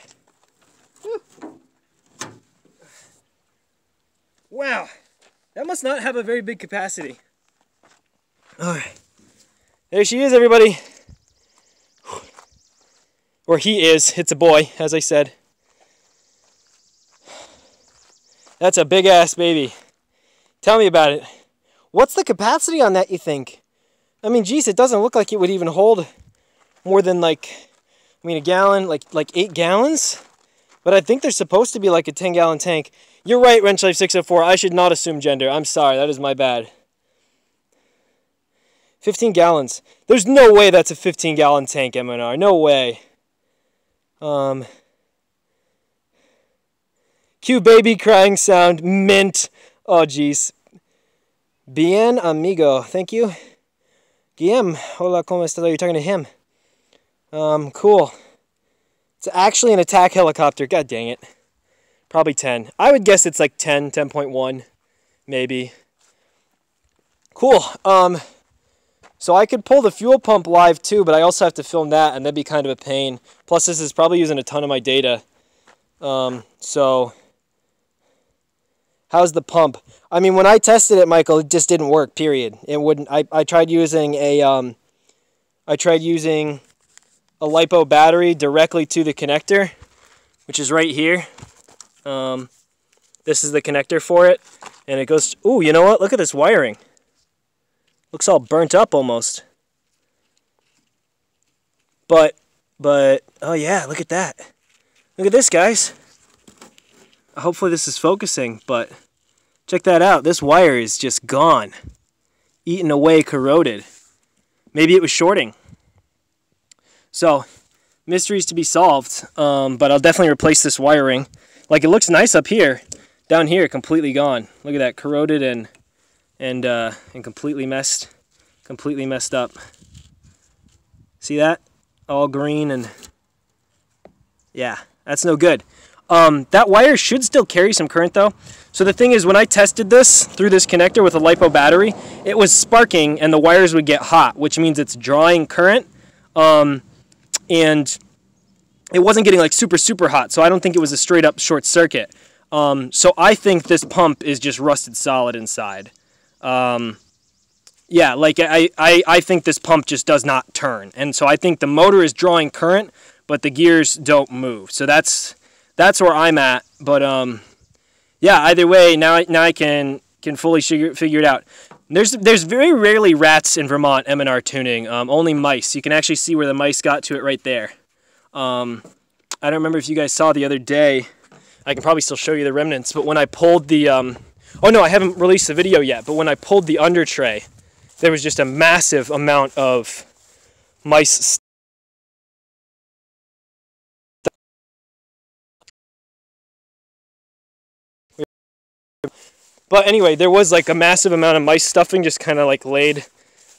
[SPEAKER 1] Woo. Wow, that must not have a very big capacity. All right. There she is, everybody. Or he is. It's a boy, as I said. That's a big-ass baby. Tell me about it. What's the capacity on that, you think? I mean, geez, it doesn't look like it would even hold more than, like, I mean, a gallon, like 8 gallons? But I think they're supposed to be like a 10-gallon tank. You're right, WrenchLife604. I should not assume gender. I'm sorry. That is my bad. 15 gallons. There's no way that's a 15-gallon tank, MNR. No way. Cue baby crying sound. Mint. Oh, jeez. Bien, amigo. Thank you. Guillem. Hola, ¿cómo estás? You're talking to him. Cool. It's actually an attack helicopter. God dang it. Probably 10. I would guess it's like 10, 10.1, maybe. Cool. So I could pull the fuel pump live too, but I also have to film that, and that'd be kind of a pain. Plus, this is probably using a ton of my data. So how's the pump? I mean, when I tested it, Michael, it just didn't work. Period. It wouldn't. I tried using a LiPo battery directly to the connector, which is right here. This is the connector for it, and it goes. Ooh, you know what? Look at this wiring. Looks all burnt up almost. But oh yeah, look at that. Look at this, guys. Hopefully this is focusing, but check that out. This wire is just gone. Eaten away, corroded. Maybe it was shorting. So, mysteries to be solved, but I'll definitely replace this wiring. Like, it looks nice up here. Down here, completely gone. Look at that, corroded and completely messed up. See that? All green, and yeah, that's no good. That wire should still carry some current though. So the thing is, when I tested this through this connector with a LiPo battery, it was sparking and the wires would get hot, which means it's drawing current. And it wasn't getting like super hot, so I don't think it was a straight up short circuit. So I think this pump is just rusted solid inside. Yeah, like I think this pump just does not turn, and so I think the motor is drawing current, but the gears don't move. So that's where I'm at. But yeah, either way, now I can fully figure it out. There's very rarely rats in Vermont M&R tuning. Only mice. You can actually see where the mice got to it right there. I don't remember if you guys saw the other day. I can probably still show you the remnants, but when I pulled the oh no, I haven't released the video yet, but when I pulled the under tray, there was just a massive amount of mice. But anyway, there was like a massive amount of mice stuffing just kind of like laid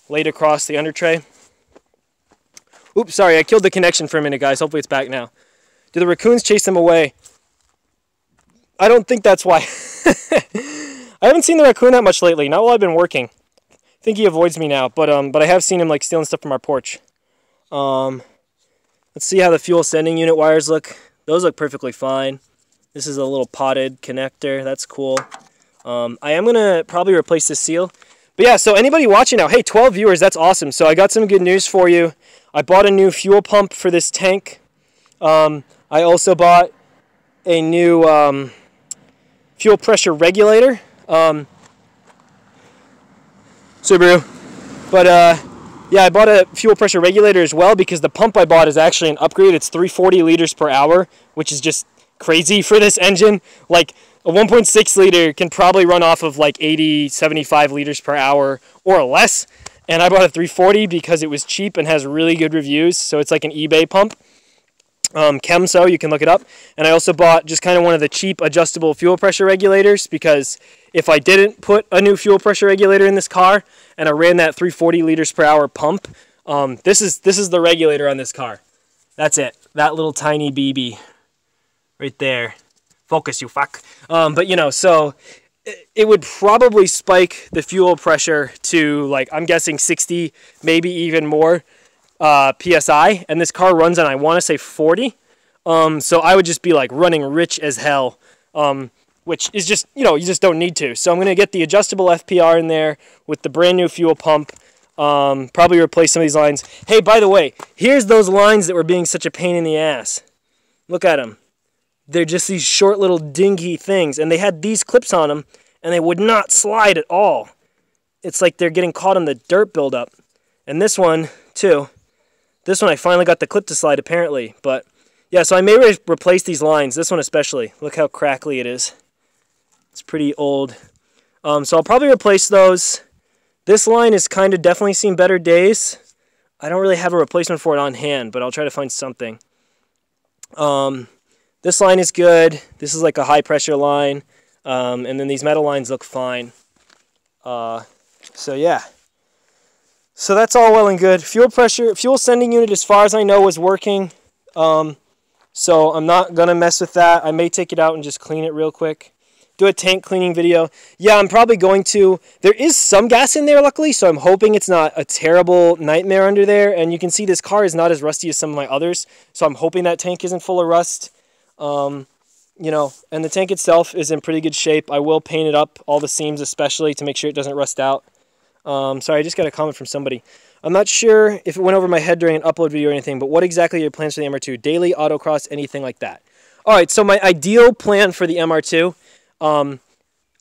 [SPEAKER 1] across the under tray. Oops, sorry, I killed the connection for a minute, guys. Hopefully it's back now. Do the raccoons chase them away? I don't think that's why. I haven't seen the raccoon that much lately, not while I've been working. I think he avoids me now, but I have seen him like stealing stuff from our porch. Let's see how the fuel sending unit wires look. Those look perfectly fine. This is a little potted connector. That's cool. I am going to probably replace this seal. But yeah, so anybody watching now, hey, 12 viewers, that's awesome. So I got some good news for you. I bought a new fuel pump for this tank. I also bought a new fuel pressure regulator. Subaru. But yeah, I bought a fuel pressure regulator as well because the pump I bought is actually an upgrade. It's 340 liters per hour, which is just crazy for this engine. Like a 1.6 liter can probably run off of like 80, 75 liters per hour or less. And I bought a 340 because it was cheap and has really good reviews. So it's like an eBay pump. Chemso, you can look it up. And I also bought just kind of one of the cheap adjustable fuel pressure regulators because if I didn't put a new fuel pressure regulator in this car and I ran that 340 liters per hour pump, this is the regulator on this car. That's it. That little tiny BB right there. Focus, you fuck. But you know, so it would probably spike the fuel pressure to like, I'm guessing 60, maybe even more PSI, and this car runs on, I want to say 40. So I would just be like running rich as hell, which is just, you know, you just don't need to. So I'm going to get the adjustable FPR in there with the brand new fuel pump, probably replace some of these lines. Hey, by the way, here's those lines that were being such a pain in the ass. Look at them. They're just these short little dinky things, and they had these clips on them, and they would not slide at all. It's like they're getting caught in the dirt buildup. And this one, too. This one I finally got the clip to slide, apparently. But, yeah, so I may replace these lines. This one especially. Look how crackly it is. It's pretty old. So I'll probably replace those. This line has kind of definitely seen better days. I don't really have a replacement for it on hand, but I'll try to find something. This line is good. This is like a high pressure line. And then these metal lines look fine. So yeah. So that's all well and good. Fuel sending unit, as far as I know, is working. So I'm not going to mess with that. I may take it out and just clean it real quick. Do a tank cleaning video. Yeah, I'm probably going to. There is some gas in there, luckily, so I'm hoping it's not a terrible nightmare under there. And you can see this car is not as rusty as some of my others, so I'm hoping that tank isn't full of rust. You know, and the tank itself is in pretty good shape. I will paint it up, all the seams especially, to make sure it doesn't rust out. Sorry, I just got a comment from somebody. I'm not sure if it went over my head during an upload video or anything, but what exactly are your plans for the MR2? Daily, autocross, anything like that? All right, so my ideal plan for the MR2,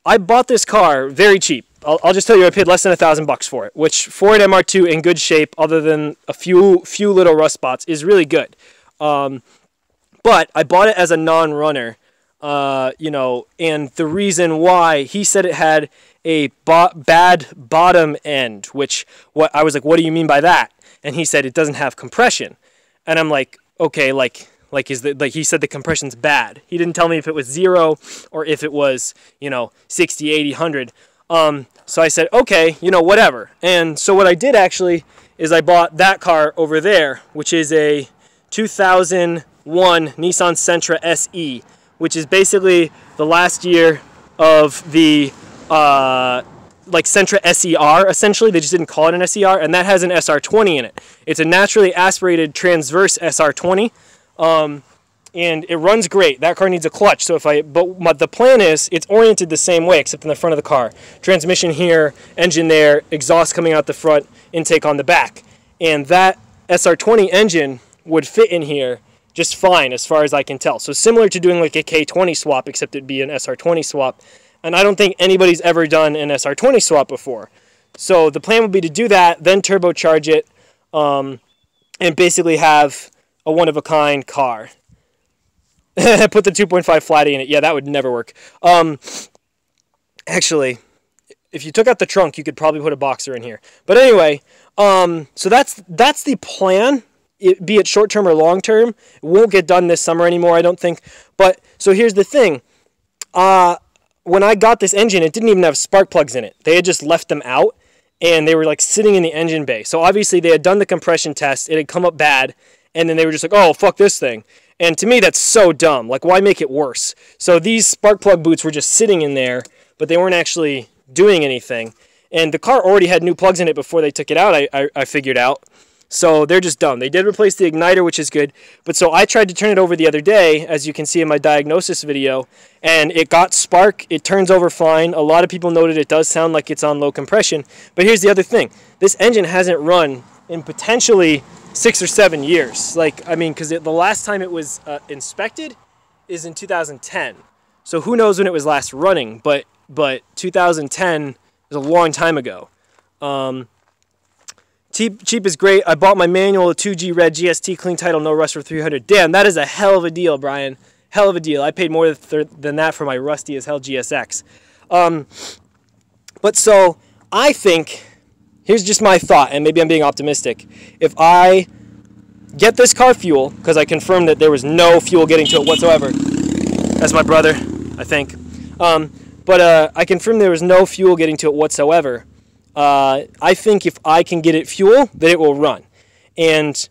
[SPEAKER 1] I bought this car very cheap. I'll just tell you, I paid less than $1,000 for it, which for an MR2 in good shape, other than a few little rust spots, is really good. But I bought it as a non-runner, you know, and the reason why, he said it had a bad bottom end, which I was like, what do you mean by that? And he said it doesn't have compression. And I'm like, okay, like he said the compression's bad. He didn't tell me if it was 0 or if it was, you know, 60, 80, 100. So I said, okay, you know, whatever. And so what I did actually is I bought that car over there, which is a 2001 Nissan Sentra SE, which is basically the last year of the like Sentra SER, essentially. They just didn't call it an SER, and that has an SR20 in it. It's a naturally aspirated transverse SR20, and it runs great. That car needs a clutch, so but the plan is, it's oriented the same way, except in the front of the car. Transmission here, engine there, exhaust coming out the front, intake on the back. And that SR20 engine would fit in here just fine, as far as I can tell. So similar to doing like a K20 swap, except it'd be an SR20 swap. And I don't think anybody's ever done an SR20 swap before. So the plan would be to do that, then turbocharge it, and basically have a one-of-a-kind car. Put the 2.5 flatty in it. Yeah, that would never work. Actually, if you took out the trunk, you could probably put a boxer in here. But anyway, so that's the plan, be it short-term or long-term. It won't get done this summer anymore, I don't think. But, so here's the thing. When I got this engine, it didn't even have spark plugs in it. They had just left them out, and they were like sitting in the engine bay. So obviously they had done the compression test, it had come up bad, and then they were just like, oh, fuck this thing. And to me, that's so dumb. Like, why make it worse? So these spark plug boots were just sitting in there, but they weren't actually doing anything. And the car already had new plugs in it before they took it out, I figured out. So they're just dumb. They did replace the igniter, which is good. But so I tried to turn it over the other day, as you can see in my diagnosis video, and it got spark. It turns over fine. A lot of people noted it does sound like it's on low compression. But here's the other thing. This engine hasn't run in potentially 6 or 7 years. Like, I mean, because the last time it was inspected is in 2010. So who knows when it was last running, but 2010 is a long time ago. Cheap is great. I bought my manual, a 2G red GST clean title, no rust for 300. Damn, that is a hell of a deal, Brian. Hell of a deal. I paid more than that for my rusty as hell GSX. But so I think, here's just my thought, and maybe I'm being optimistic. If I get this car fuel, because I confirmed that there was no fuel getting to it whatsoever. That's my brother, I think. But I confirmed there was no fuel getting to it whatsoever. I think if I can get it fuel, then it will run. And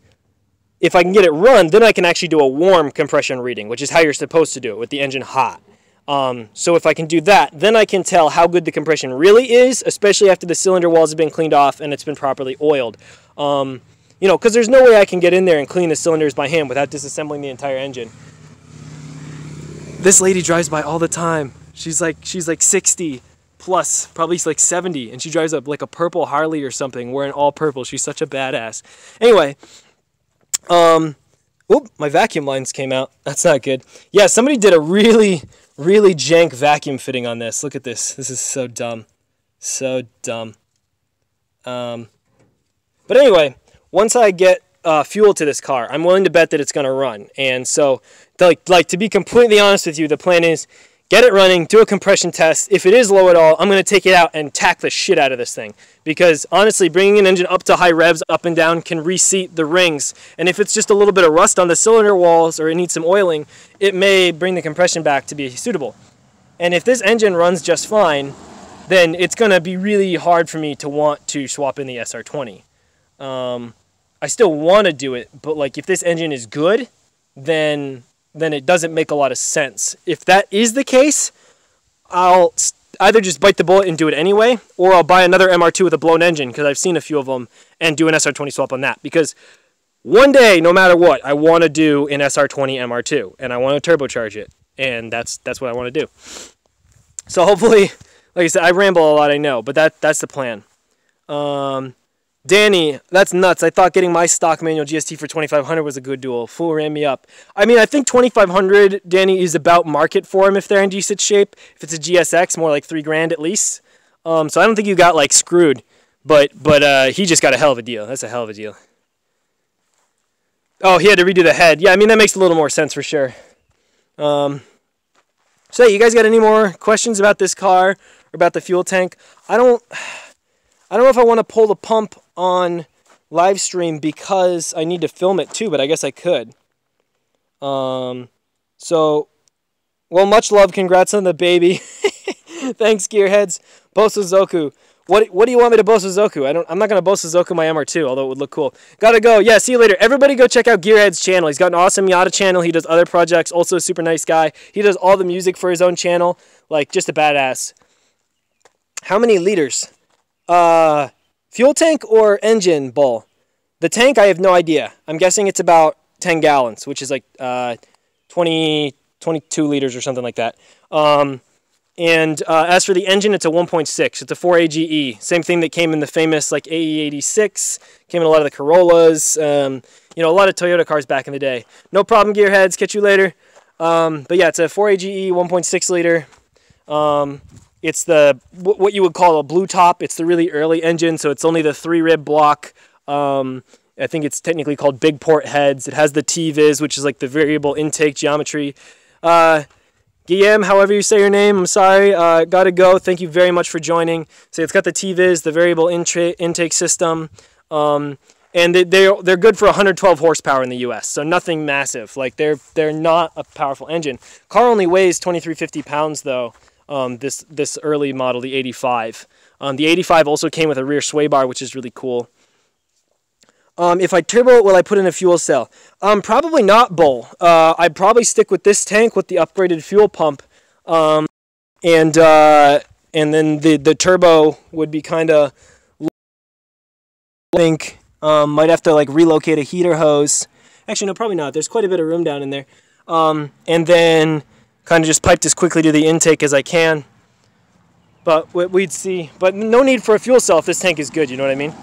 [SPEAKER 1] if I can get it run, then I can actually do a warm compression reading, which is how you're supposed to do it, with the engine hot. So if I can do that, then I can tell how good the compression really is, especially after the cylinder walls have been cleaned off and it's been properly oiled. You know, because there's no way I can get in there and clean the cylinders by hand without disassembling the entire engine. This lady drives by all the time. She's like 60 plus, probably like 70, and she drives up like a purple Harley or something, wearing all purple. She's such a badass. Anyway, oop, my vacuum lines came out. That's not good. Yeah, somebody did a really jank vacuum fitting on this. Look at this. This is so dumb. So dumb. But anyway, once I get fuel to this car, I'm willing to bet that it's going to run. And so, like to be completely honest with you, the plan is get it running, do a compression test. If it is low at all, I'm going to take it out and tack the shit out of this thing. Because honestly, bringing an engine up to high revs, up and down, can reseat the rings. And if it's just a little bit of rust on the cylinder walls or it needs some oiling, it may bring the compression back to be suitable. And if this engine runs just fine, then it's going to be really hard for me to want to swap in the SR20. I still want to do it, but like if this engine is good, then it doesn't make a lot of sense. If that is the case, I'll either just bite the bullet and do it anyway, or I'll buy another MR2 with a blown engine, because I've seen a few of them, and do an SR20 swap on that. Because one day, no matter what, I want to do an SR20 MR2, and I want to turbocharge it, and that's what I want to do. So hopefully, like I said, I ramble a lot, I know, but that's the plan. Danny, that's nuts. I thought getting my stock manual GST for 2500 was a good duel. Fool ran me up. I mean, I think 2500, Danny, is about market for him if they're in decent shape. If it's a GSX, more like $3,000 at least. So I don't think you got like screwed, but he just got a hell of a deal. That's a hell of a deal. Oh, he had to redo the head. Yeah, I mean that makes a little more sense for sure. So you guys got any more questions about this car or about the fuel tank? I don't know if I want to pull the pump on Livestream because I need to film it too, but I guess I could. So, well, much love. Congrats on the baby. Thanks, Gearheads. Bosozoku. What do you want me to Bosozoku? I'm not going to Bosozoku my MR2, although it would look cool. Gotta go. Yeah, see you later. Everybody go check out Gearhead's channel. He's got an awesome Yada channel. He does other projects. Also a super nice guy. He does all the music for his own channel. Like, just a badass. How many liters? Fuel tank or engine, Bull? The tank, I have no idea. I'm guessing it's about 10 gallons, which is like 22 liters or something like that. As for the engine, it's a 1.6. It's a 4AGE. Same thing that came in the famous like AE86, came in a lot of the Corollas, you know, a lot of Toyota cars back in the day. No problem, Gearheads. Catch you later. But yeah, it's a 4AGE 1.6 liter. It's what you would call a blue top. It's the really early engine, so it's only the 3-rib block. I think it's technically called big port heads. It has the T-Viz, which is like the variable intake geometry. Guillaume, however you say your name, I'm sorry. Gotta go. Thank you very much for joining. So it's got the T-Viz, the variable intake system. And they're good for 112 horsepower in the U.S., so nothing massive. Like they're not a powerful engine. Car only weighs 2,350 pounds though. This early model, the 85. The 85 also came with a rear sway bar, which is really cool. If I turbo it, will I put in a fuel cell? Probably not, Bull. I'd probably stick with this tank with the upgraded fuel pump, and then the turbo would be kind of. I think might have to like relocate a heater hose. Actually, no, probably not. There's quite a bit of room down in there, and then kind of just pipe as quickly to the intake as I can. But we'd see. But no need for a fuel cell if this tank is good, you know what I mean?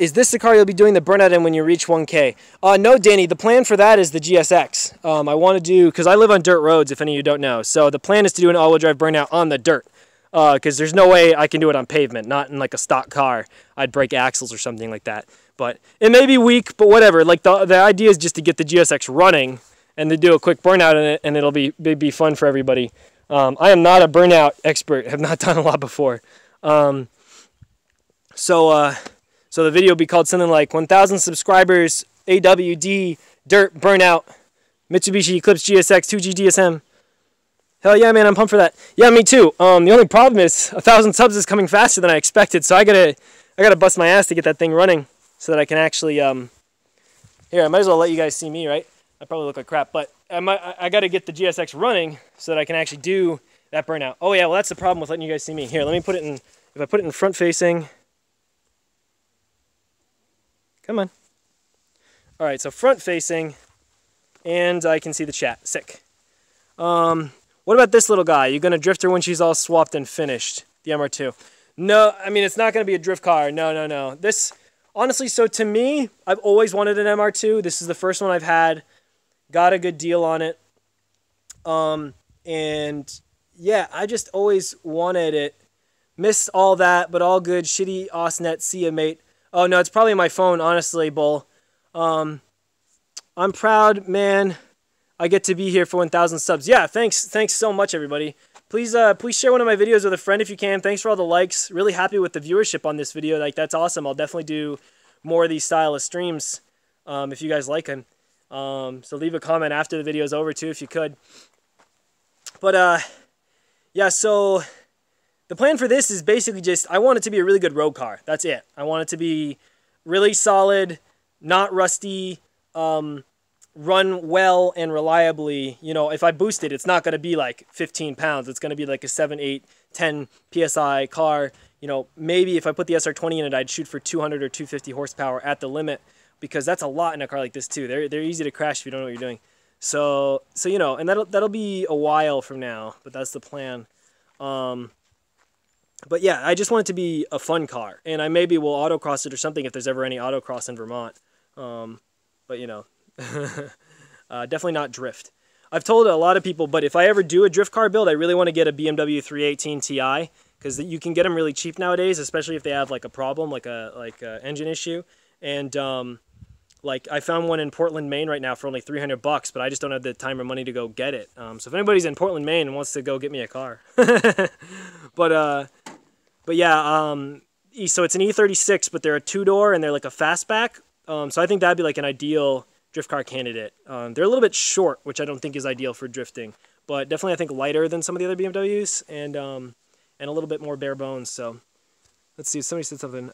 [SPEAKER 1] Is this the car you'll be doing the burnout in when you reach 1K? No, Danny, the plan for that is the GSX. I want to do, because I live on dirt roads, if any of you don't know. So the plan is to do an all-wheel drive burnout on the dirt. Because there's no way I can do it on pavement, not in like a stock car. I'd break axles or something like that. But it may be weak, but whatever. Like the idea is just to get the GSX running and to do a quick burnout in it, and it'll be fun for everybody. I am not a burnout expert. Have not done a lot before. So the video will be called something like 1,000 subscribers, AWD, dirt, burnout, Mitsubishi Eclipse GSX 2G DSM. Hell yeah, man, I'm pumped for that. Yeah, me too. The only problem is 1,000 subs is coming faster than I expected, so I gotta bust my ass to get that thing running so that I can actually here, I might as well let you guys see me, right? I probably look like crap, but I gotta get the GSX running so that I can actually do that burnout. Oh yeah, well that's the problem with letting you guys see me. Here, let me put it in. If I put it in front facing. Come on. All right, so front facing, and I can see the chat. Sick. What about this little guy? You gonna drift her when she's all swapped and finished? The MR2. No, I mean it's not gonna be a drift car. No. This, honestly, so to me, I've always wanted an MR2. This is the first one I've had. Got a good deal on it. And yeah, I just always wanted it. Missed all that, but all good. Shitty Osnet. See ya, mate. Oh, no, it's probably my phone, honestly, Bull. I'm proud, man. I get to be here for 1,000 subs. Yeah, thanks so much, everybody. Please share one of my videos with a friend if you can. Thanks for all the likes. Really happy with the viewership on this video. Like, that's awesome. I'll definitely do more of these style of streams if you guys like them. So leave a comment after the video's over too, if you could. But yeah, so the plan for this is basically just, I want it to be a really good road car. That's it. I want it to be really solid, not rusty, run well and reliably. You know, if I boost it, it's not going to be like 15 pounds. It's going to be like a 7, 8, 10 PSI car. You know, maybe if I put the SR20 in it, I'd shoot for 200 or 250 horsepower at the limit, because that's a lot in a car like this too. They're easy to crash if you don't know what you're doing. So you know, and that'll be a while from now, but that's the plan. But yeah, I just want it to be a fun car, and I maybe will autocross it or something if there's ever any autocross in Vermont. But you know, definitely not drift. I've told a lot of people, but if I ever do a drift car build, I really want to get a BMW 318 Ti, because you can get them really cheap nowadays, especially if they have like a problem, like a engine issue. And like I found one in Portland, Maine right now for only $300, but I just don't have the time or money to go get it. So if anybody's in Portland, Maine and wants to go get me a car, but yeah, so it's an E36, but they're a 2-door and they're like a fastback. So I think that'd be like an ideal drift car candidate. They're a little bit short, which I don't think is ideal for drifting, but definitely I think lighter than some of the other BMWs, and a little bit more bare bones. So let's see, somebody said something.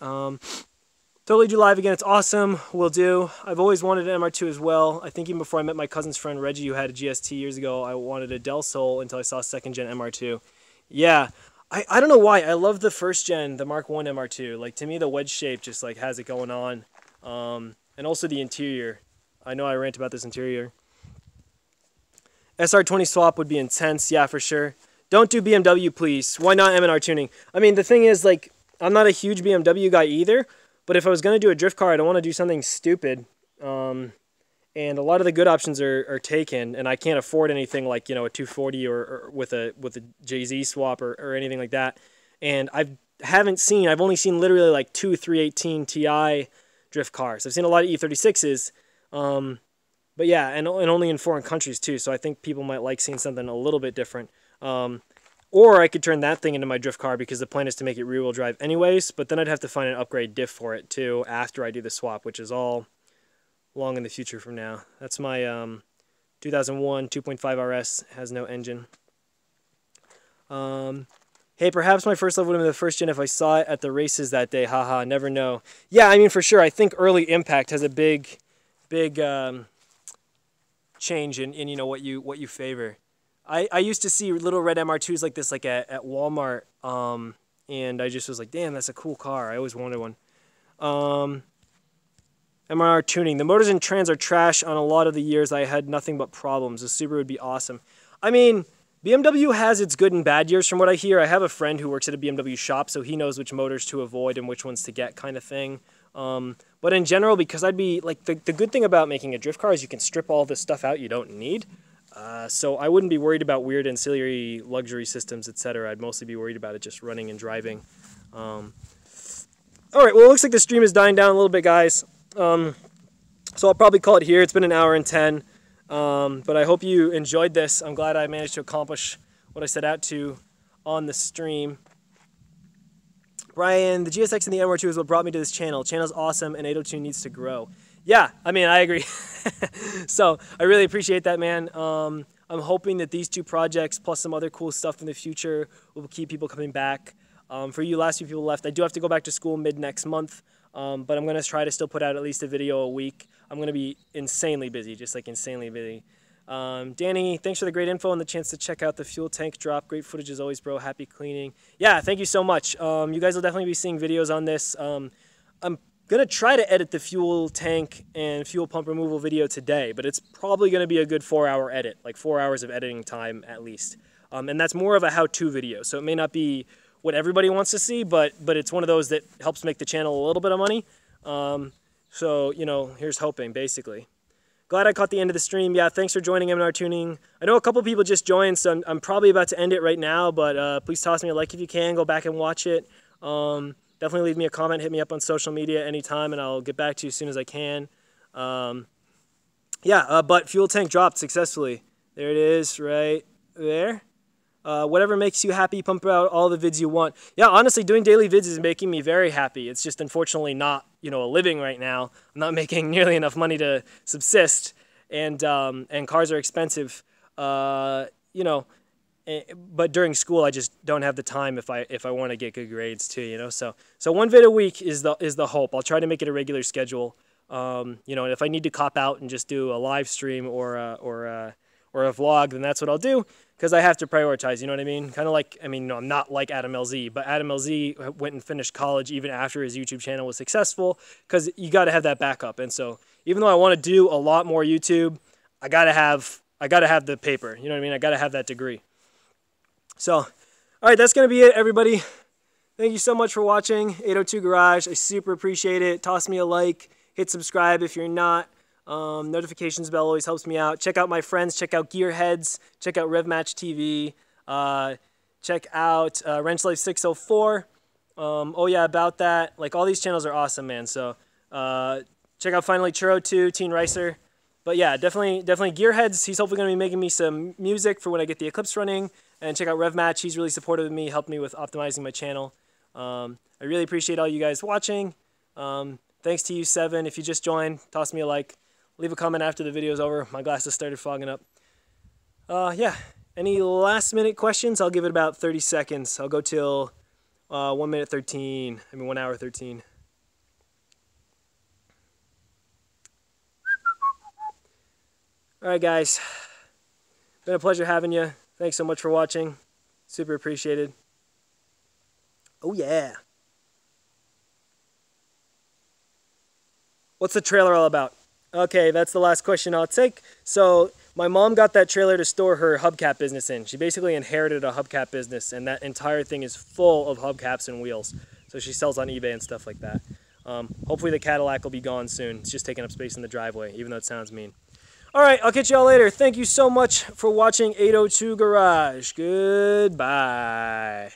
[SPEAKER 1] Totally do live again. It's awesome. Will do. I've always wanted an MR2 as well. I think even before I met my cousin's friend Reggie, who had a GST years ago, I wanted a Del Sol until I saw 2nd gen MR2. Yeah, I don't know why. I love the 1st gen, the Mark 1 MR2. Like, to me, the wedge shape just like has it going on. And also the interior. I know I rant about this interior. SR20 swap would be intense. Yeah, for sure. Don't do BMW, please. Why not M&R tuning? I mean, the thing is, like, I'm not a huge BMW guy either. But if I was going to do a drift car, I don't want to do something stupid. And a lot of the good options are taken, and I can't afford anything like, you know, a 240 or with a JZ swap or anything like that. And I've only seen literally like 2 318 Ti drift cars. I've seen a lot of E36s, but yeah, and only in foreign countries too. So I think people might like seeing something a little bit different. Or I could turn that thing into my drift car, because the plan is to make it rear-wheel drive anyways, but then I'd have to find an upgrade diff for it too after I do the swap, which is all long in the future from now. That's my 2001 2.5 RS, has no engine. Hey, perhaps my first love would have been the 1st gen if I saw it at the races that day. Haha, never know. Yeah, I mean, for sure. I think early impact has a big change in you know what you favor. I used to see little red MR2s like this, like at Walmart, and I just was like, damn, that's a cool car. I always wanted one. MR tuning. The motors and trans are trash on a lot of the years. I had nothing but problems. The Subaru would be awesome. I mean, BMW has its good and bad years from what I hear. I have a friend who works at a BMW shop, so he knows which motors to avoid and which ones to get, kind of thing. But in general, because I'd be, like, the good thing about making a drift car is you can strip all this stuff out you don't need. So I wouldn't be worried about weird ancillary luxury systems, etc. I'd mostly be worried about it just running and driving. Alright, well, it looks like the stream is dying down a little bit, guys. So I'll probably call it here. It's been an hour and 10. But I hope you enjoyed this. I'm glad I managed to accomplish what I set out to on the stream. Brian, the GSX and the MR2 is what brought me to this channel. Channel's awesome, and 802 needs to grow. Yeah, I mean, I agree. So I really appreciate that, man. I'm hoping that these 2 projects, plus some other cool stuff in the future, will keep people coming back. For you last few people left, I do have to go back to school mid-next month, but I'm going to try to still put out at least a video a week. I'm going to be insanely busy, just like insanely busy. Danny, thanks for the great info and the chance to check out the fuel tank drop. Great footage as always, bro. Happy cleaning. Yeah, thank you so much. You guys will definitely be seeing videos on this. I'm going to try to edit the fuel tank and fuel pump removal video today, but it's probably going to be a good 4-hour edit, like 4 hours of editing time at least. And that's more of a how-to video, so it may not be what everybody wants to see, but it's one of those that helps make the channel a little bit of money. So, you know, here's hoping, basically. Glad I caught the end of the stream. Yeah, thanks for joining M&R Tuning. I know a couple people just joined, so I'm probably about to end it right now, but please toss me a like if you can. Go back and watch it. Definitely leave me a comment. Hit me up on social media anytime, and I'll get back to you as soon as I can. yeah, but fuel tank dropped successfully. There it is, right there. Whatever makes you happy, pump out all the vids you want. Yeah, honestly, doing daily vids is making me very happy. It's just unfortunately not, a living right now. I'm not making nearly enough money to subsist, and cars are expensive. You know, but during school, I just don't have the time if I want to get good grades too. So one vid a week is the hope. I'll try to make it a regular schedule. And if I need to cop out and just do a live stream or a vlog, then that's what I'll do, because I have to prioritize, you know what I mean? Kind of like, no, I'm not like Adam LZ, but Adam LZ went and finished college even after his YouTube channel was successful, because you got to have that backup. And so even though I want to do a lot more YouTube, I got to have the paper, you know what I mean? I got to have that degree. So, all right, that's going to be it, everybody. Thank you so much for watching 802 Garage. I super appreciate it. Toss me a like, hit subscribe if you're not. Notifications bell always helps me out. Check out my friends. Check out Gearheads. Check out RevMatch TV. Check out Wrench Life 604. Oh yeah, about that. Like, all these channels are awesome, man. So check out finally Churro 2, Teen Ricer. But yeah, definitely Gearheads. He's hopefully going to be making me some music for when I get the Eclipse running. And check out RevMatch. He's really supportive of me, helped me with optimizing my channel. I really appreciate all you guys watching. Thanks to you, 7. If you just joined, toss me a like. Leave a comment after the video's over. My glasses started fogging up. Yeah. Any last minute questions? I'll give it about 30 seconds. I'll go till 1 minute 13. 1 hour 13. All right, guys. Been a pleasure having you. Thanks so much for watching. Super appreciated. Oh, yeah. What's the trailer all about? Okay, that's the last question I'll take. So my mom got that trailer to store her hubcap business in. She basically inherited a hubcap business, and that entire thing is full of hubcaps and wheels. So she sells on eBay and stuff like that. Hopefully the Cadillac will be gone soon. It's just taking up space in the driveway, even though it sounds mean. All right, I'll catch y'all later. Thank you so much for watching 802 Garage. Goodbye.